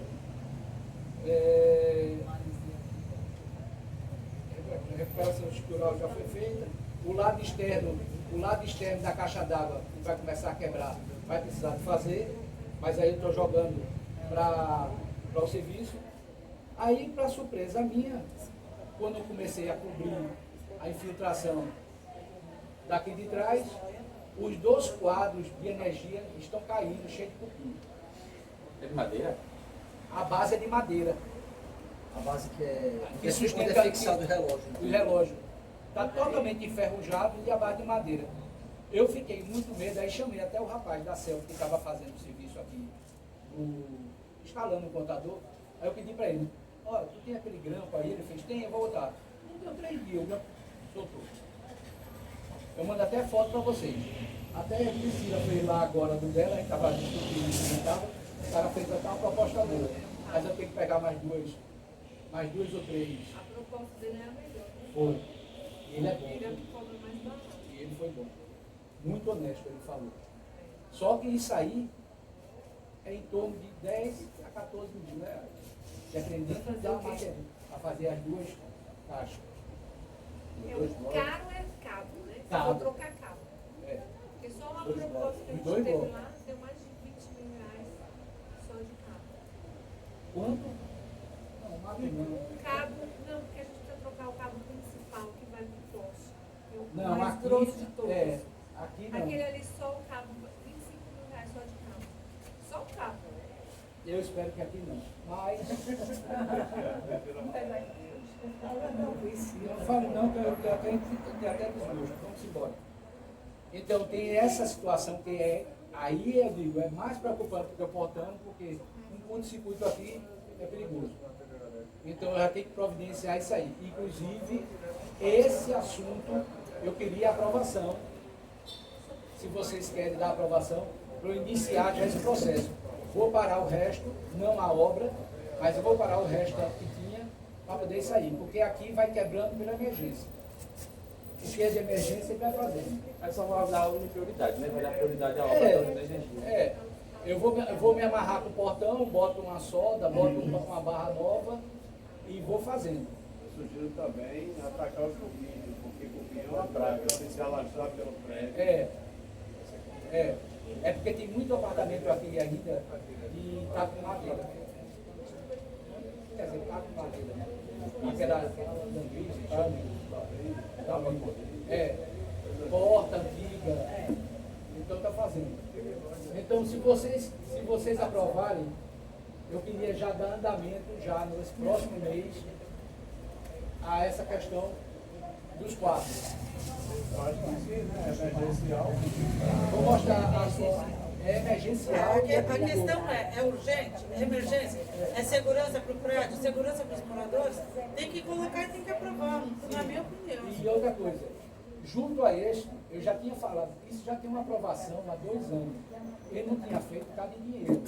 S1: A recuperação estrutural já foi feita. O lado externo da caixa d'água que vai começar a quebrar, vai precisar de fazer, mas aí eu estou jogando para o serviço. Aí, para surpresa minha, quando eu comecei a cobrir a infiltração daqui de trás, os 2 quadros de energia estão caindo, cheios de cupim.
S4: É de madeira?
S1: A base é de madeira.
S2: A base que é
S1: Que sustenta
S2: fixado o relógio.
S1: O relógio. Está totalmente enferrujado e a base de madeira. Eu fiquei muito medo, aí chamei até o rapaz da CEL que estava fazendo o serviço aqui, instalando o contador. Aí eu pedi para ele, olha, tu tem aquele grampo aí? Ele fez, tem, eu vou botar. Não deu 3 dias, o grampo soltou. Eu mando até foto para vocês. Até a Priscila foi lá agora do dela, a gente estava discutindo o estava, o cara fez até uma proposta boa. Mas eu tenho que pegar mais duas ou 3.
S7: A proposta dele é a melhor.
S1: Foi. Ele é bom.
S7: Ele cobra mais barato.
S1: E ele foi bom. Muito honesto, ele falou. Só que isso aí é em torno de 10 a 14 mil reais. Dependendo da matéria, para fazer as duas caixas. Os dois
S7: O
S1: blocos.
S7: caro é cabo, né? Se
S1: Cabo.
S7: for trocar cabo.
S1: É.
S7: Porque só uma
S1: Dois
S7: proposta
S1: blocos.
S7: que a gente
S1: Dois
S7: teve
S1: blocos.
S7: lá deu mais de 20 mil reais só de cabo.
S1: Quanto? Não, mais ou menos.
S7: Cabo, não, porque a gente precisa trocar o cabo principal que vai no poste. É o
S1: Não,
S7: mais
S1: aqui,
S7: grosso de todos.
S1: aqui não.
S7: Aquele ali só o cabo, 25 mil reais só de cabo. Só o cabo.
S1: Eu espero que aqui não. Mas. Não falo não, que eu tenho até desgosto. Vamos embora. Então tem essa situação que é, aí eu digo, é mais preocupante do que o portão, porque um curto-circuito aqui é perigoso. Então eu já tenho que providenciar isso aí. Inclusive, esse assunto eu queria aprovação. Se vocês querem dar aprovação, para eu iniciar já esse processo. Vou parar o resto, não a obra, mas eu vou parar o resto que tinha para poder sair, porque aqui vai quebrando pela emergência. O que é de emergência ele vai fazer.
S4: Aí só vai dar uma prioridade, né? Vai dar prioridade à obra da energia.
S1: Eu vou me amarrar com o portão, boto uma solda, boto uma barra nova e vou fazendo.
S3: Eu sugiro também atacar os cupinhos, porque cupim é uma praga, se se alastrar pelo prédio.
S1: É porque tem muito apartamento aqui ainda e está com madeira. Quer dizer, está com madeira, né? Aquela lambice, porta antiga. Então está fazendo. Então se vocês aprovarem, eu queria já dar andamento já nesse próximo mês a essa questão dos quadros.
S3: Eu acho que sim, né? Emergencial.
S1: Vou mostrar a sua. É emergencial.
S6: A questão é urgente, é emergência, é segurança para o prédio, segurança para os moradores, tem que colocar e tem que aprovar, na minha opinião.
S1: E outra coisa, junto a este, eu já tinha falado, isso já tem uma aprovação há 2 anos. Ele não tinha feito por causa de dinheiro,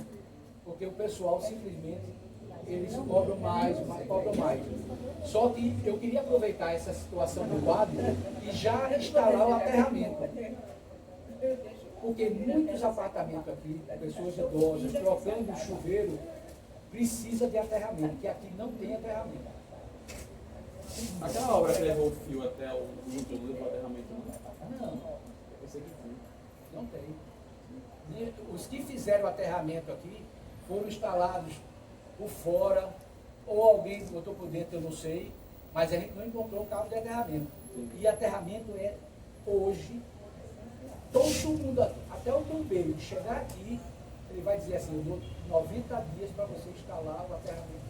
S1: porque o pessoal simplesmente, eles cobram mais. Só que eu queria aproveitar essa situação do quadro e já instalar o aterramento. Porque muitos apartamentos aqui, pessoas idosas, trocando o chuveiro, precisa de aterramento, que aqui não tem aterramento.
S4: Aquela obra que levou o fio até o núcleo, levou o aterramento, não?
S1: Não,
S4: Eu pensei que tinha.
S1: não tem. E os que fizeram o aterramento aqui foram instalados por fora, ou alguém botou por dentro, eu não sei, mas a gente não encontrou o cabo de aterramento. E aterramento é hoje, todo mundo, até o bombeiro, chegar aqui, ele vai dizer assim, eu dou 90 dias para você instalar o aterramento.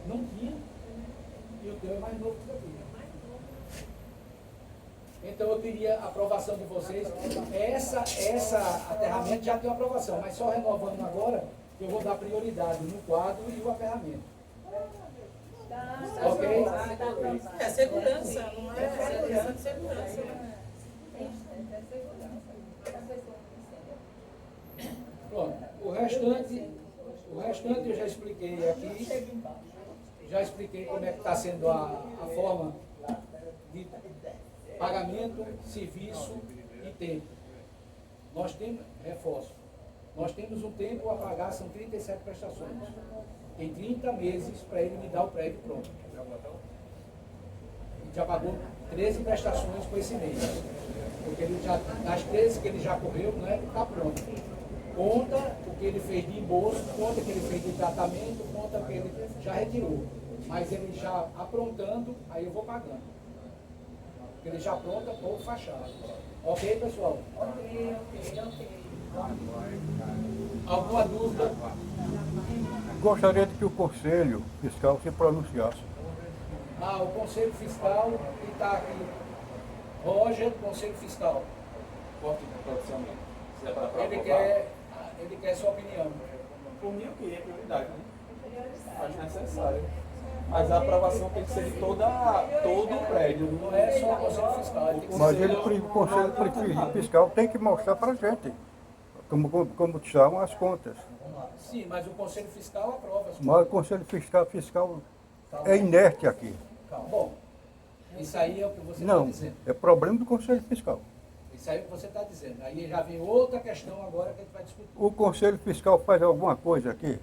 S1: Não tinha, e o teu é mais novo que o teu. Então eu queria a aprovação de vocês. Essa aterramento já tem aprovação, mas só renovando agora, eu vou dar prioridade no quadro e o aterramento. Ok?
S6: É segurança, não é questão de segurança.
S1: Pronto. O restante eu já expliquei aqui. Já expliquei como é que está sendo a forma de pagamento, serviço e tempo. Nós temos, reforço, nós temos um tempo a pagar, são 37 prestações. Tem 30 meses para ele me dar o prédio pronto. Ele já pagou 13 prestações com esse mês. Porque ele já, das 13 que ele já correu, né, está pronto. Conta o que ele fez de embolso, conta o que ele fez de tratamento, conta o que ele já retirou. Mas ele já aprontando, aí eu vou pagando. Porque ele já apronta todo fachado. Ok, pessoal? Ok. Alguma dúvida?
S5: Gostaria de que o Conselho Fiscal se pronunciasse.
S1: O Conselho Fiscal, que está aqui. Roger, Conselho Fiscal.
S4: Corte profissionalmente. Se é para aprovar.
S1: Ele quer sua opinião.
S4: Por mim, o que é prioridade, né? Acho necessário. Mas a aprovação tem que ser de todo o prédio.
S1: Não é só o Conselho Fiscal. Ele tem que
S5: Mas
S1: ser-
S5: o Conselho Fiscal tem que mostrar para a gente como estão as contas.
S1: Sim, mas o Conselho Fiscal aprova as
S5: Mas o Conselho Fiscal é inerte aqui.
S1: Calma. Bom, isso aí é o que você está
S5: Não,
S1: dizendo.
S5: é problema do Conselho Fiscal.
S1: Isso aí é o que você está dizendo. Aí já vem outra questão agora que a gente vai discutir.
S5: O Conselho Fiscal faz alguma coisa aqui?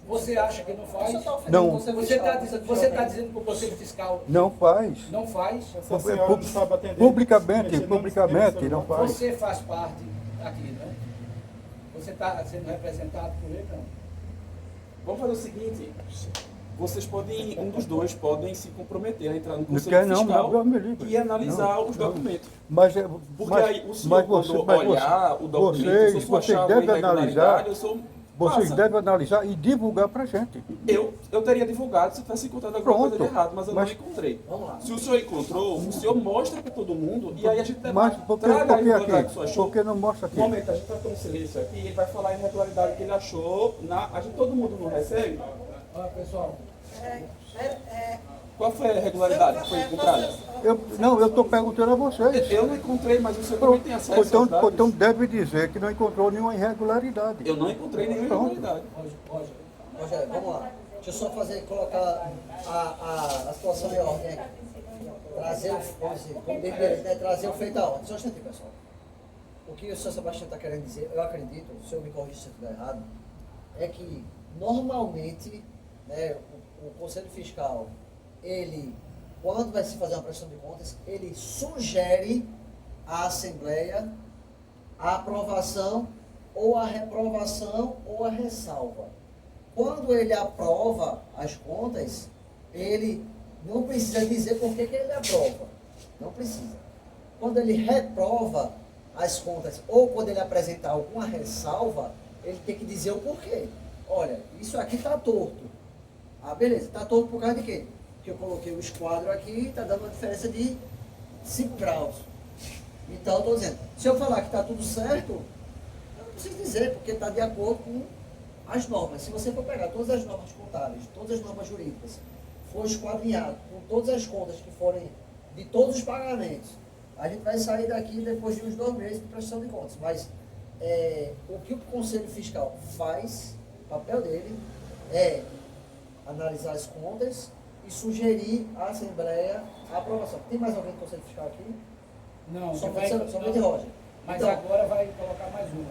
S1: Você acha que não faz?
S2: Você está ofendendo
S5: Não.
S2: o Conselho
S1: Você está
S2: Fiscal.
S1: dizendo que o Conselho Fiscal
S5: Não faz.
S1: não faz?
S8: Essa senhora não sabe atender.
S5: Publicamente,
S8: Mexendo no
S5: publicamente
S8: sistema
S5: não faz.
S1: Você faz parte aqui, né? Você está sendo representado por ele, não?
S4: Vamos fazer o seguinte, vocês podem, um dos dois podem se comprometer a entrar no
S5: Não
S4: Conselho
S5: quer não,
S4: Fiscal
S5: não, me livre.
S4: e analisar
S5: Não,
S4: os
S5: não.
S4: documentos.
S5: Mas,
S4: Porque
S5: mas,
S4: aí o senhor, quando olhar o documento, se eu
S5: vocês
S4: achar
S5: devem
S4: alguma irregularidade,
S5: analisar, vocês devem analisar e divulgar para a gente.
S4: eu teria divulgado se tivesse encontrado alguma coisa de
S5: Pronto.
S4: errado, mas eu
S5: Mas-
S4: não encontrei.
S2: Vamos lá.
S4: Se o senhor encontrou, o senhor mostra para todo mundo e aí a gente
S5: Mas por que,
S4: traga a
S5: por que
S4: irregularidade que o
S5: aqui?
S4: senhor achou.
S5: Por que não mostra aqui?
S4: Um momento, a gente vai ter um silêncio aqui e ele vai falar a irregularidade que ele achou. Todo mundo não recebe?
S1: Olha, pessoal,
S4: Qual foi a irregularidade que foi encontrada?
S5: Eu estou perguntando a vocês.
S4: Eu não encontrei, mas o senhor também tem acesso aos
S5: Então,
S4: dados.
S5: então deve dizer que não encontrou nenhuma irregularidade.
S4: Eu não encontrei nenhuma
S5: Pronto.
S4: irregularidade.
S2: Rogério, vamos lá. Deixa eu só colocar a situação em ordem aqui. Trazer trazer o feito à ordem. Só um instantinho, pessoal. O que o senhor Sebastião está querendo dizer, eu acredito, o senhor me corrija se eu estiver errado, é que normalmente, né, o Conselho Fiscal, ele, quando vai se fazer uma prestação de contas, ele sugere à Assembleia a aprovação ou a reprovação ou a ressalva. Quando ele aprova as contas, ele não precisa dizer por que ele aprova. Não precisa. Quando ele reprova as contas ou quando ele apresentar alguma ressalva, ele tem que dizer o porquê. Olha, isso aqui está torto. Ah, beleza. Está torto por causa de quê? Porque eu coloquei o esquadro aqui e está dando uma diferença de 5 graus. Então, eu estou dizendo, se eu falar que está tudo certo, eu não preciso dizer, porque está de acordo com as normas. Se você for pegar todas as normas contábeis, todas as normas jurídicas, for esquadrinhado com todas as contas que forem de todos os pagamentos, a gente vai sair daqui depois de uns 2 meses de prestação de contas. Mas o que o Conselho Fiscal faz, o papel dele, é analisar as contas e sugerir à Assembleia a aprovação. Tem mais alguém do Conselho Fiscal aqui?
S1: não.
S2: Somente Roger.
S1: Mas
S2: Então,
S1: agora vai colocar mais uma.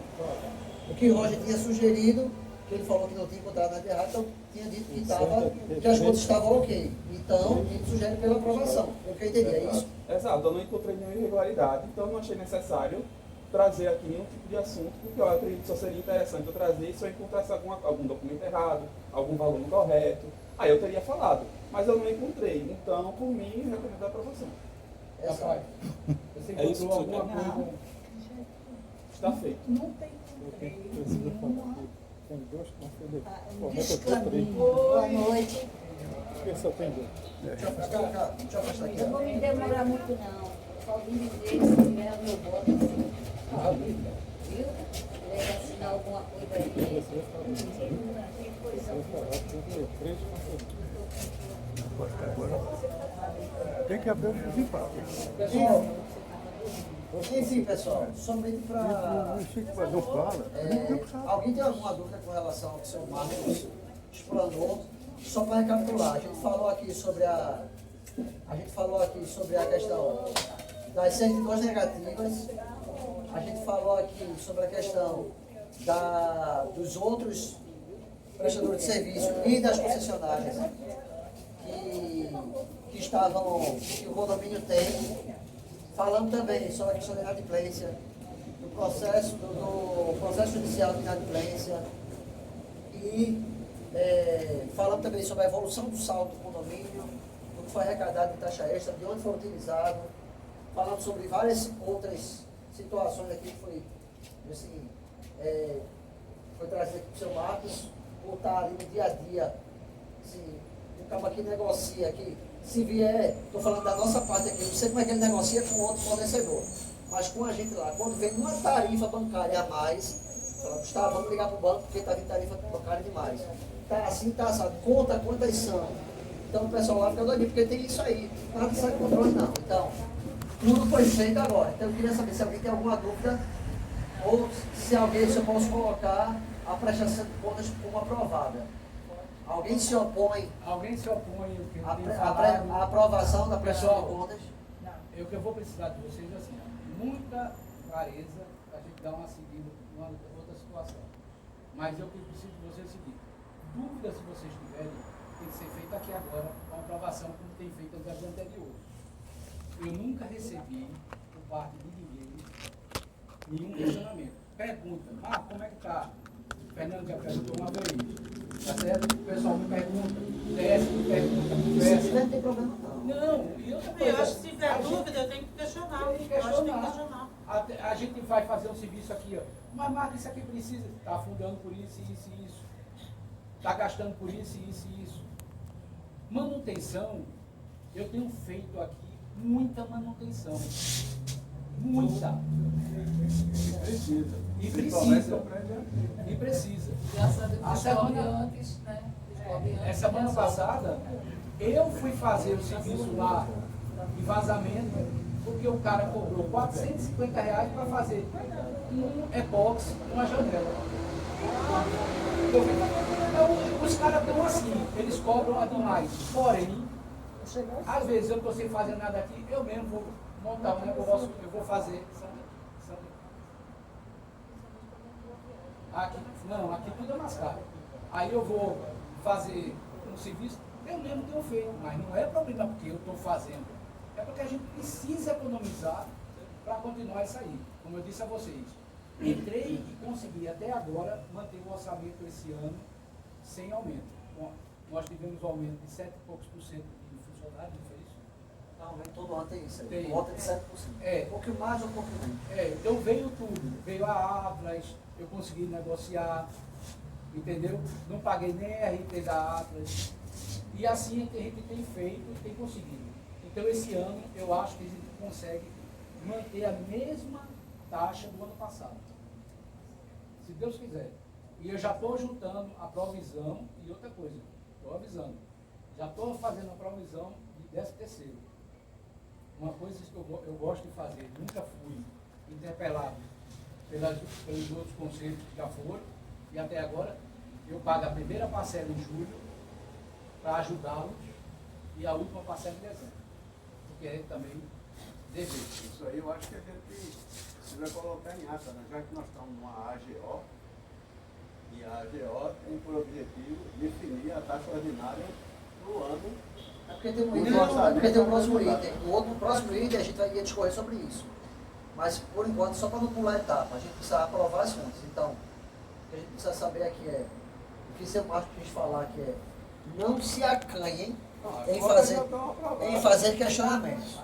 S2: o que o Roger tinha sugerido, que ele falou que não tinha encontrado nada de errado, então tinha dito que as contas estavam ok. Então, ele sugere pela aprovação. Eu que entendi, é isso?
S4: Exato, eu não encontrei nenhuma irregularidade, então não achei necessário trazer aqui nenhum tipo de assunto, porque eu acredito que só seria interessante eu trazer se eu encontrasse algum documento errado, algum valor incorreto. Aí eu teria falado, mas eu não encontrei. Então, por mim, eu recomendo a aprovação.
S1: Rapaz, você
S4: É isso
S1: encontrou
S4: que você
S1: alguma
S4: quer?
S1: coisa?
S4: Está feito.
S7: Não tem
S8: Tem dois conselheiros.
S9: Boa noite.
S8: Só tem dois.
S2: Deixa eu afastar aqui.
S9: Eu não vou me demorar muito não. Só vim dizer que se tiver o meu voto, assim, viu? Quiser assinar alguma coisa aí.
S8: Três conselheiros.
S5: Tem que abrir o principal.
S2: Pessoal, enfim, pessoal, somente para...
S5: Não fala.
S2: alguém tem alguma dúvida com relação ao que o senhor Marcos explanou? Só para recapitular, a gente falou aqui sobre a questão das certidões negativas, a gente falou aqui sobre a questão dos outros prestadores de serviço e das concessionárias que o condomínio tem. Falamos também sobre a questão da inadimplência, do processo judicial de inadimplência e falamos também sobre a evolução do saldo do condomínio, do que foi arrecadado de taxa extra, de onde foi utilizado. Falamos sobre várias outras situações aqui que foi trazido aqui para o seu Marcos, por estar ali no dia a dia. Assim, o cara que negocia aqui, se vier, estou falando da nossa parte aqui, não sei como é que ele negocia com outro fornecedor, mas com a gente lá, quando vem uma tarifa bancária a mais, fala, Gustavo, vamos ligar para o banco porque está vindo tarifa bancária demais. Tá assim, tá assado, conta quantas são. Então o pessoal lá fica doidinho, porque tem isso aí, nada sai de controle não. Então, tudo foi feito agora. Então eu queria saber se alguém tem alguma dúvida, ou se eu posso colocar a prestação de contas como aprovada. Alguém se opõe
S1: Alguém se opõe ao que eu tenho
S2: à
S1: falado?
S2: aprovação da prestação de contas?
S1: O que eu vou precisar de vocês é assim, muita clareza para a gente dar uma seguida em uma outra situação. Mas eu preciso de vocês o seguinte: dúvidas, se vocês tiverem, tem que ser feita aqui agora, com aprovação, como tem feito as anteriores. Eu nunca recebi, por parte de ninguém, nenhum questionamento. Pergunta: como é que está? Fernando já perguntou uma vez, tá certo? O pessoal me pergunta, desce, me pergunta,
S2: Se
S1: conversa.
S2: tiver, não tem problema não.
S1: Não, e outra
S6: Eu
S1: coisa,
S6: acho que se tiver dúvida, eu tenho que questionar.
S1: tem que
S6: Eu acho que tem que
S1: questionar.
S6: questionar.
S1: A gente vai fazer um serviço aqui, ó. Mas Marca, isso aqui precisa, está afundando por isso, isso e isso. Está gastando por isso, isso e isso. Manutenção, eu tenho feito aqui muita manutenção. Muita.
S3: Precisa.
S1: E
S3: Principalmente
S1: precisa.
S3: o prédio antigo.
S1: E precisa.
S9: Graças a Deus,
S1: A
S9: descobre
S1: semana-
S9: antes, né? Descobre antes.
S1: É, semana passada, eu fui fazer o serviço lá de vazamento, porque o cara cobrou R$450 para fazer um epóxi, uma janela. Então, os caras estão assim, eles cobram a demais. Porém, às vezes eu não estou sem fazer nada aqui, eu mesmo vou montar um negócio, eu vou fazer. Aqui, não, aqui tudo é mais caro. Aí eu vou fazer um serviço, eu mesmo tenho feito, mas não é problema porque eu estou fazendo. É porque a gente precisa economizar para continuar isso aí. Como eu disse a vocês, entrei e consegui até agora manter o orçamento esse ano sem aumento. Bom, nós tivemos um aumento de 7 e poucos por cento de funcionários, não foi isso?
S2: Não, nem todo ano tem isso.
S1: Tem.
S2: Volta de 7%.
S1: É.
S2: Um pouquinho mais ou um pouquinho menos.
S1: Então veio tudo, veio a Atlas, eu consegui negociar, entendeu? Não paguei nem a RT da Atlas. E assim é que a gente tem feito e tem conseguido. Então esse ano eu acho que a gente consegue manter a mesma taxa do ano passado. Se Deus quiser. E eu já estou juntando a provisão e outra coisa, estou avisando. Já estou fazendo a provisão de 13º. Uma coisa que eu gosto de fazer, nunca fui interpelado pelos outros conselhos que já foram, e até agora eu pago a primeira parcela em julho para ajudá-los e a última parcela em dezembro. Porque é também dever.
S3: Isso aí eu acho que a gente precisa colocar em ata, né? Já que nós estamos numa AGO, e a AGO tem por objetivo definir a taxa ordinária do ano.
S2: É porque tem um item, porque tem um próximo item. No próximo item a gente ia discorrer sobre isso. Mas, por enquanto, só para não pular a etapa, a gente precisa aprovar as contas. Então, o que a gente precisa saber aqui é, o que seu Marcos quis falar que é, não se acanhem em fazer questionamentos.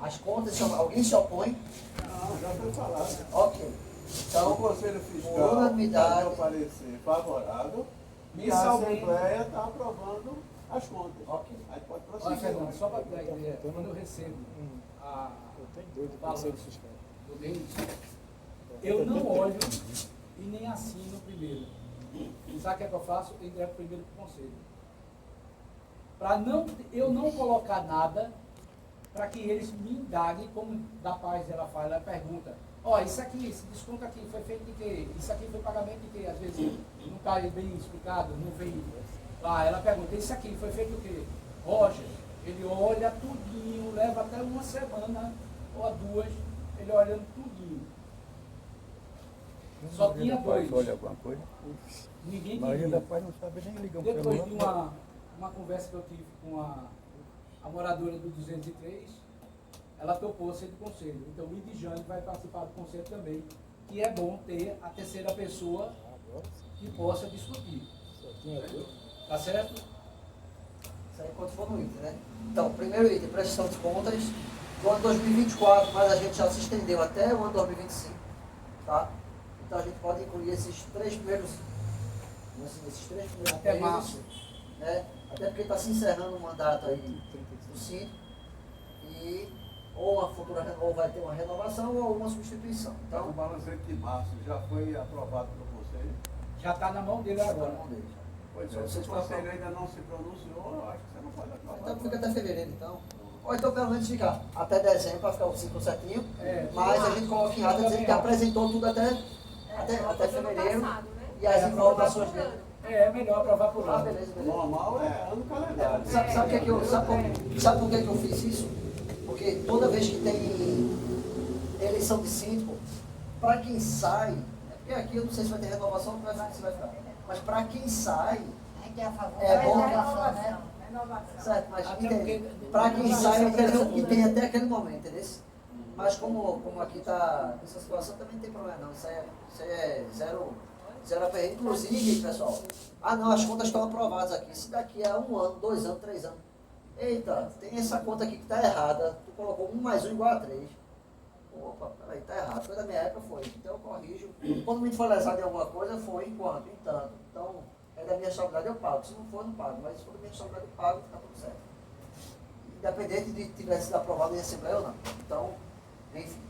S2: As contas, alguém se opõe?
S3: Não, já foi falado.
S2: Ok. Então,
S3: O Conselho
S2: por
S3: Fiscal
S2: unanimidade,
S3: deu parecer favorável e a
S1: Mensalmente.
S3: Assembleia está aprovando as contas.
S2: Ok.
S3: Aí pode
S1: Olha,
S3: prosseguir.
S1: Fernando, só para dar ideia, quando eu recebo a
S8: Eu tenho doido
S1: valor
S8: conselho fiscal.
S1: do mês, eu não olho e nem assino o primeiro. E sabe o que é que eu faço? Eu entrego primeiro para o conselho. Para eu não colocar nada, para que eles me indaguem, como da Paz ela fala, ela pergunta, isso aqui, esse desconto aqui foi feito de quê? Isso aqui foi pagamento de quê? Às vezes não está bem explicado, não vem lá, ela pergunta, isso aqui foi feito de quê? Roger, ele olha tudinho, leva até uma semana ou a duas, ele olhando tudinho. Só tinha dois.
S5: Olha alguma coisa.
S1: Ninguém
S5: A maioria
S1: queria.
S5: da paz não sabe nem ligar um
S1: Depois de
S5: celular.
S1: uma conversa que eu tive com a moradora do 203, ela topou ser do conselho. Então o Idijane vai participar do conselho também, que é bom ter a terceira pessoa que possa discutir. Tá certo?
S2: isso aí quando for no item, né? Então, primeiro item, prestação de contas do ano 2024, mas a gente já se estendeu até o ano 2025, tá? Então a gente pode incluir esses três primeiros
S1: Até
S2: meses,
S1: março.
S2: né? Até porque está se encerrando o mandato aí do síndico e ou vai ter uma renovação ou uma substituição.
S3: Então, o
S2: Então,
S3: balancete de março já foi aprovado pelo Conselho.
S1: Já está na mão dele
S2: agora
S1: agora.
S2: na mão dele.
S3: Pois
S2: Só
S3: é, se
S2: vocês
S3: o Conselho ainda não se pronunciou, eu acho que você não pode aprovar.
S2: Então fica até fevereiro, então. Ou então pelo menos fica até dezembro para ficar o ciclo certinho.
S1: É.
S2: Mas a gente coloca em ata dizendo que apresentou tudo até fevereiro. E as informações dele.
S1: É melhor aprovar por
S2: Ah,
S1: ano.
S2: beleza,
S3: O
S2: beleza.
S3: normal é ano calendário.
S2: Sabe por que eu fiz isso? Porque toda vez que tem eleição de síndico, para quem sai, porque aqui eu não sei se vai ter renovação, não vai ver se vai ficar, mas para quem sai, é bom certo, mas para quem sai, eu quero que tenha até aquele momento, entendeu? Mas como aqui está, essa situação também não tem problema não, isso é zero aperreio. Inclusive, pessoal, não, as contas estão aprovadas aqui, se daqui a 1 ano, 2 anos, 3 anos, eita, tem essa conta aqui que está errada, tu colocou 1 mais 1 igual a 3. Opa, peraí, está errado, foi da minha época, foi, então eu corrijo. Quando me for lesado em alguma coisa, foi enquanto, em tanto. Então, é da minha responsabilidade, eu pago. Se não for, não pago. Mas se for da minha responsabilidade, eu pago, está tudo certo. Independente de tivesse sido aprovado em Assembleia ou não. Então, enfim.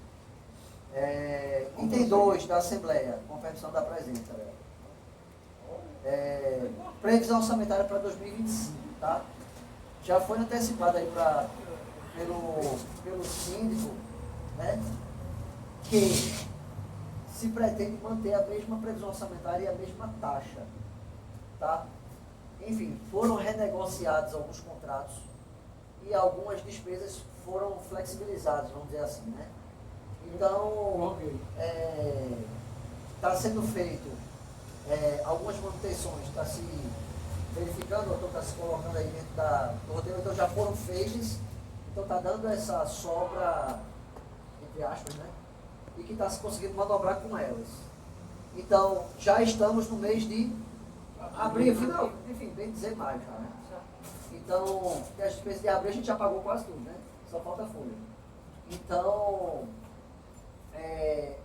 S2: Item 2 da Assembleia, com a permissão da presidenta. Previsão orçamentária para 2025, tá? Já foi antecipada aí pelo síndico, né? Que se pretende manter a mesma previsão orçamentária e a mesma taxa, tá? Enfim, foram renegociados alguns contratos e algumas despesas foram flexibilizadas, vamos dizer assim, né? Então, está sendo feito algumas manutenções, está se verificando, está se colocando aí dentro do roteiro, então já foram feitas, então está dando essa sobra, entre aspas, né? E que está se conseguindo manobrar com elas. Então, já estamos no mês de abril, final, enfim, bem dizer maio já, né? Então, as despesas de abril a gente já pagou quase tudo, né? Só falta a folha. Então,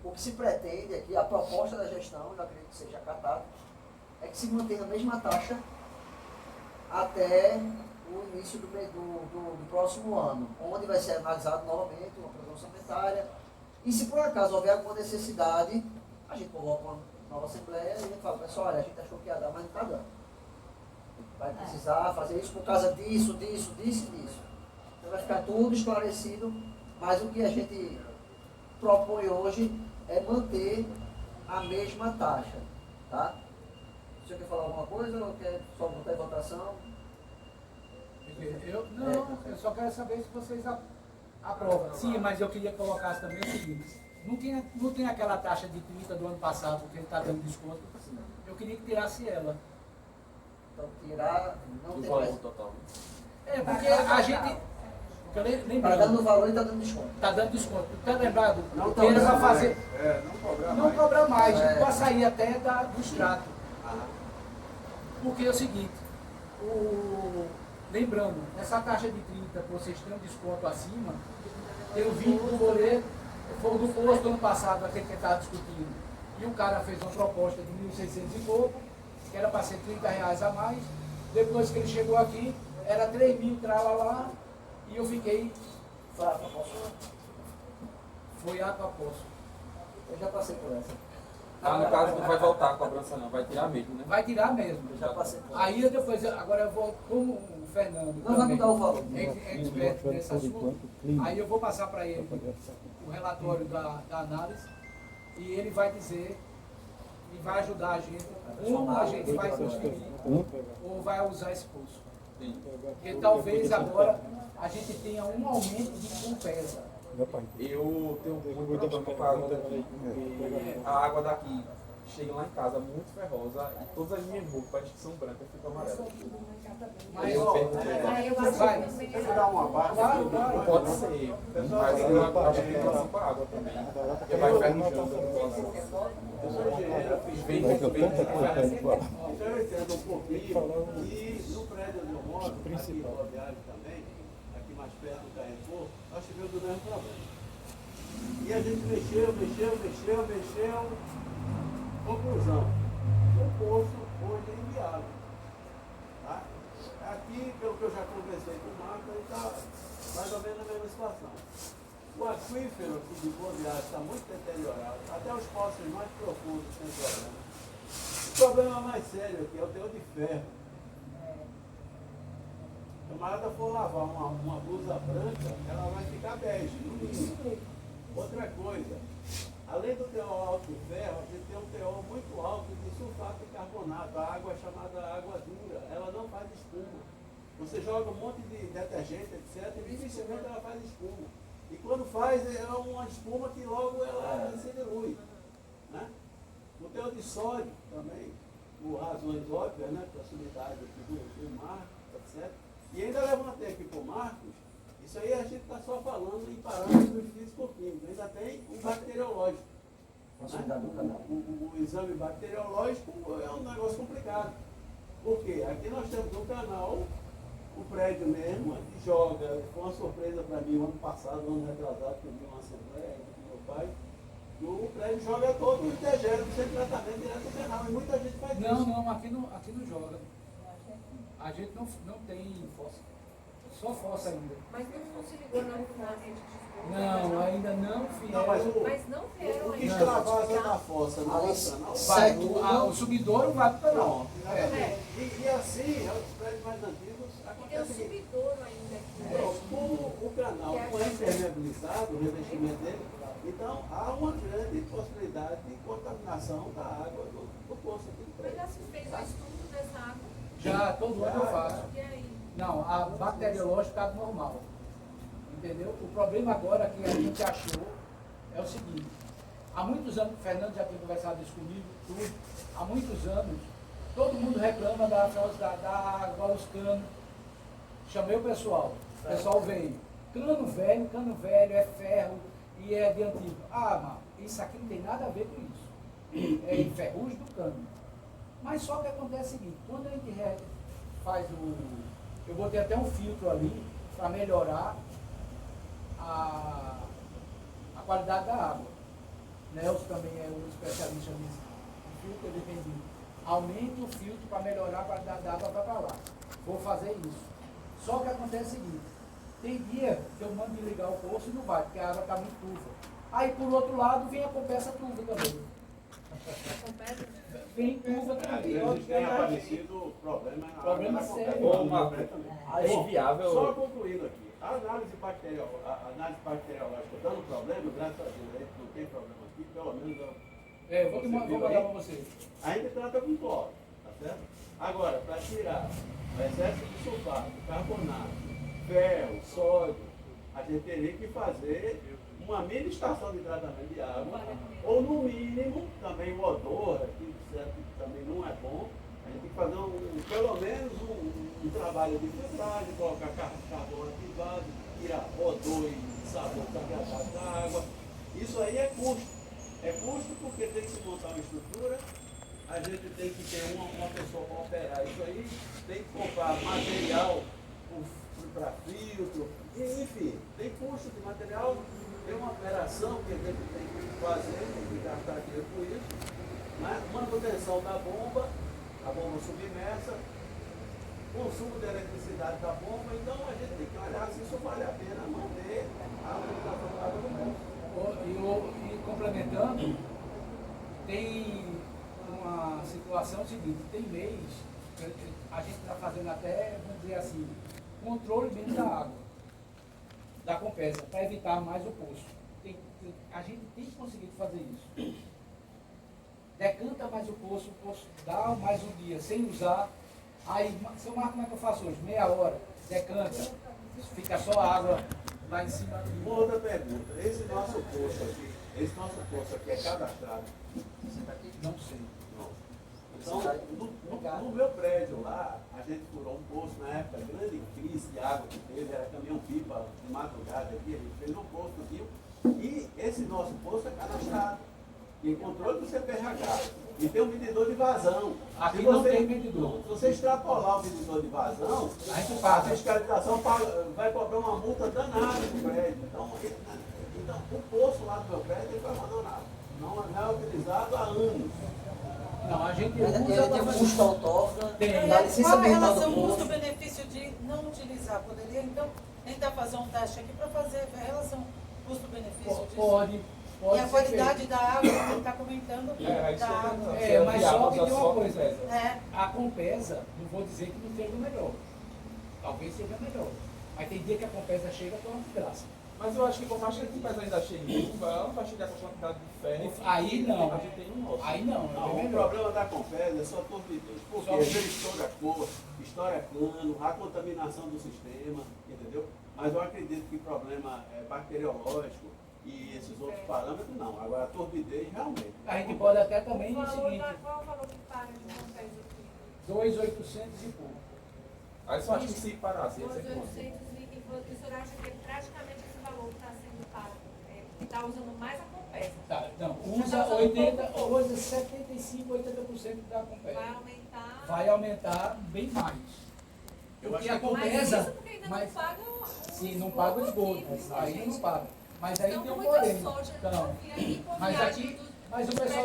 S2: o que se pretende aqui, a proposta da gestão, eu acredito que seja acatado, é que se mantenha a mesma taxa até o início do próximo ano, onde vai ser analisado novamente uma previsão orçamentária. E se por acaso houver alguma necessidade, a gente coloca uma nova assembleia e a gente fala, pessoal, olha, a gente achou que ia dar, mas não está dando. Vai precisar fazer isso por causa disso. Então vai ficar tudo esclarecido, mas o que a gente propõe hoje é manter a mesma taxa, tá? Você quer falar alguma coisa ou quer só botar em votação?
S1: Eu só quero saber se vocês aprovam. Sim, mas eu queria colocar também o seguinte, não tem aquela taxa de 30 do ano passado que ele está dando desconto, eu queria que tirasse ela.
S2: Então tirar, não tem mais.
S4: Total.
S1: Porque a gente...
S2: Está dando valor e está dando desconto.
S1: Está dando desconto. Está lembrado?
S3: Não
S1: Que ele vai fazer...
S3: não cobrar mais.
S1: Para sair até do extrato. Porque é o seguinte, lembrando, essa taxa de 30, que vocês têm um desconto acima, eu vim do boleto, foi do posto do ano passado, aquele que estava discutindo, e o cara fez uma proposta de 1.600 e pouco, que era para ser R$30 a mais, depois que ele chegou aqui, era 3.000 lá, e eu fiquei... Foi a proposta.
S2: Eu já passei por essa.
S4: No caso não vai voltar a cobrança não, vai tirar mesmo, né?
S1: Vai tirar mesmo.
S2: Eu já passei por essa.
S1: Aí eu depois, agora eu vou, como o Fernando
S2: Não vai mudar o valor.
S1: é expert nesse assunto, aí eu vou passar para ele o relatório da análise e ele vai dizer e vai ajudar a gente como a gente vai construir ou vai usar esse poço. Porque talvez agora a gente tenha um aumento de Compesa.
S4: Eu tenho muito problema com a água daqui, porque a água daqui chega lá em casa muito ferrosa e todas as minhas roupas que são brancas ficam amarelas.
S1: Mas,
S4: Eu
S1: vai.
S3: Deixa eu dar uma base.
S4: Pode ser, mas eu acho que tem relação com a água também, porque vai enferrujando a população.
S3: Eu sou engenheiro, eu fiz
S4: Vem
S3: então eu
S4: muito
S3: entendo um pouquinho. E no prédio onde eu moro, aqui em Rodoviário também, aqui mais perto do Carrefour, nós tivemos o mesmo problema. E a gente mexeu. Conclusão, o poço hoje é inviável. Tá? Aqui, pelo que eu já conversei com o Marco, ele está mais ou menos na mesma situação. O aquífero aqui de Boa Viagem está muito deteriorado, até os poços mais profundos têm problema. O problema mais sério aqui é o teor de ferro. Se a camarada for lavar uma blusa branca, ela vai ficar bege, no mínimo. Outra coisa, além do teor alto de ferro, a gente tem um teor muito alto de sulfato de carbonato. A água é chamada água dura, ela não faz espuma. Você joga um monte de detergente, etc., e dificilmente ela faz espuma. E quando faz, é uma espuma que logo ela se dilui. Né? O teor de sódio também, por razões óbvias, né? Proximidade aqui do Marcos, tá certo? E ainda levantei aqui para o Marcos, isso aí a gente está só falando em parâmetros físico-químicos, ainda tem um bacteriológico.
S2: Proximidade do canal.
S3: O exame bacteriológico é um negócio complicado. Por quê? Aqui nós temos um canal, o prédio mesmo, que joga, foi uma surpresa para mim o ano passado, ano retrasado, que eu vi uma assembleia do meu pai, que o prédio joga todo o degelo sem tratamento direto do canal, e muita gente faz isso.
S1: Não, aqui não joga. A gente não tem fossa. Só fossa ainda.
S7: Mas não se ligou não com a rede de esgoto?
S1: Não, ainda não
S3: Não,
S1: vieram.
S7: Mas não vieram
S3: o que
S7: ainda.
S3: extravasa na fossa, não
S2: Ali,
S3: é canal.
S1: Vai, o subidouro vai para o canal.
S3: É. E assim, os prédios mais antigos,
S7: E tem o
S3: acontece o seguinte.
S7: subidouro ainda aqui.
S3: Então, como o canal não é impermeabilizado, o revestimento dele, então há uma grande possibilidade de contaminação da água do poço aqui do
S7: Mas
S3: prédio.
S7: já se fez o estudo dessa água?
S1: Já todo ano eu faço.
S7: E aí?
S1: Não, a bacteriológica está normal. Entendeu? O problema agora que a gente achou é o seguinte. Há muitos anos, o Fernando já tem conversado isso comigo, tudo. Há muitos anos, todo mundo reclama da velocidade da água, os canos. Chamei o pessoal veio. Cano velho, é ferro e é de antigo. Ah, mano, isso aqui não tem nada a ver com isso. É enferrugem do cano. Mas só que acontece o seguinte, quando a gente faz o... Eu botei até um filtro ali para melhorar a qualidade da água. Nelson também é um especialista nisso. O filtro ele tem dito, aumente o filtro para melhorar a qualidade da água para lá. Vou fazer isso. Só que acontece o seguinte, tem dia que eu mando ligar o poço e não vai, porque a água está muito turva. Aí por outro lado vem a compensa turva também. Vem turva
S3: Às
S1: também.
S3: vezes tem aparecido problema
S1: sério.
S4: É inviável.
S3: Só concluindo aqui, a análise bacteriológica dando problema, graças a Deus, a gente não tem problema aqui, pelo menos
S1: Vou mandar para você.
S3: ainda trata com cloro, tá certo? Agora, para tirar o excesso de sulfato, carbonato, ferro, sódio, a gente teria que fazer uma mini estação de tratamento de água, ou no mínimo, também o odor, aqui, certo, que também não é bom, a gente tem que fazer pelo menos um trabalho de filtragem, colocar carbono ativado, tirar odor e sabor desagradável da água. Isso aí é custo. É custo porque tem que se montar uma estrutura, a gente tem que ter uma pessoa para operar isso aí, tem que comprar material para filtro, enfim, tem custo de material, tem uma operação que a gente tem que fazer, tem que gastar dinheiro com isso, né? Manutenção da bomba, a bomba submersa, consumo de eletricidade da bomba, então a gente tem que olhar se isso vale a pena manter a utilização da água do mundo.
S1: E complementando, tem uma situação seguinte, tem mês, a gente está fazendo até, vamos dizer assim, controle mesmo da água, da compensa, para evitar mais o poço. A gente tem conseguido fazer isso. Decanta mais o poço dá mais um dia, sem usar. Aí, seu Marco, como é que eu faço hoje? Meia hora, decanta, fica só a água lá em cima.
S3: Uma outra pergunta, esse nosso poço aqui é cadastrado?
S1: Não sei.
S3: Então, no meu prédio lá, a gente furou um poço na época, grande crise de água que teve, era caminhão-pipa de madrugada aqui, a gente fez um poço no rio, e esse nosso poço é cadastrado, em controle do CPRH, e tem um medidor de vazão.
S1: Aqui
S3: Se
S1: não
S3: você,
S1: tem medidor.
S3: Se você extrapolar o medidor de vazão,
S1: A gente
S3: a
S1: paga.
S3: fiscalização vai cobrar uma multa danada no prédio. Então, o poço lá do meu prédio ele foi abandonado, não é utilizado há anos.
S1: Não, a gente
S2: Ele
S1: usa
S2: tem um
S1: pra
S2: custo autógrafo,
S1: Tem.
S2: dá licença
S6: Qual a
S2: ambiental
S6: relação
S2: do poço.
S6: custo-benefício de não utilizar? Poderia, então, tentar fazer um teste aqui para fazer a relação custo-benefício disso?
S1: Pode
S6: E a
S1: ser
S6: qualidade
S1: feito.
S6: da água, que ele está comentando, da água.
S1: Mas só que tem uma coisa.
S6: É.
S1: A Compesa, não vou dizer que não seja melhor. Talvez seja melhor. Mas tem dia que a Compesa chega com uma desgraça.
S4: Mas eu acho que por mais que a empresa ainda chegue limpa, ela não vai chegar com a quantidade de ferro
S1: Aí não.
S4: que a gente tem no nosso.
S1: Aí não,
S3: Não,
S1: é
S3: o
S1: bem melhor.
S3: problema da Compesa é só turbidez. Porque
S1: Só-
S3: às vezes estoura cor, estoura cano, a contaminação do sistema, entendeu? Mas eu acredito que problema bacteriológico e esses outros parâmetros não. Agora a turbidez realmente.
S1: A gente pode até também no
S7: Qual
S1: seguinte,
S7: o valor que paga de uma peça aqui?
S1: 2.800 e pouco.
S4: Aí só acho que se parasse, ia ser bom.
S7: 2.800 e o senhor acha que é praticamente esse valor que está sendo pago, que está usando mais a Compesa?
S1: Tá, não,
S7: Já
S1: usa
S7: tá usando
S1: 80,
S7: pouco.
S1: usa 75, 80% da Compesa.
S7: Vai aumentar.
S1: Vai aumentar bem mais.
S3: Eu
S1: Porque
S3: acho
S1: a
S3: que-
S7: Mas
S1: Compesa,
S7: isso porque ainda
S1: mas,
S7: não paga
S1: sim, não paga o esgoto,
S7: aqui,
S1: aí
S7: gente.
S1: não paga. Mas aí
S7: Então,
S1: tem um
S7: muita
S1: porém.
S7: sorte,
S1: Então,
S7: eu vi aqui por
S1: mas
S7: viagem
S1: aqui,
S7: dos-
S1: mas o
S7: dos
S1: pessoal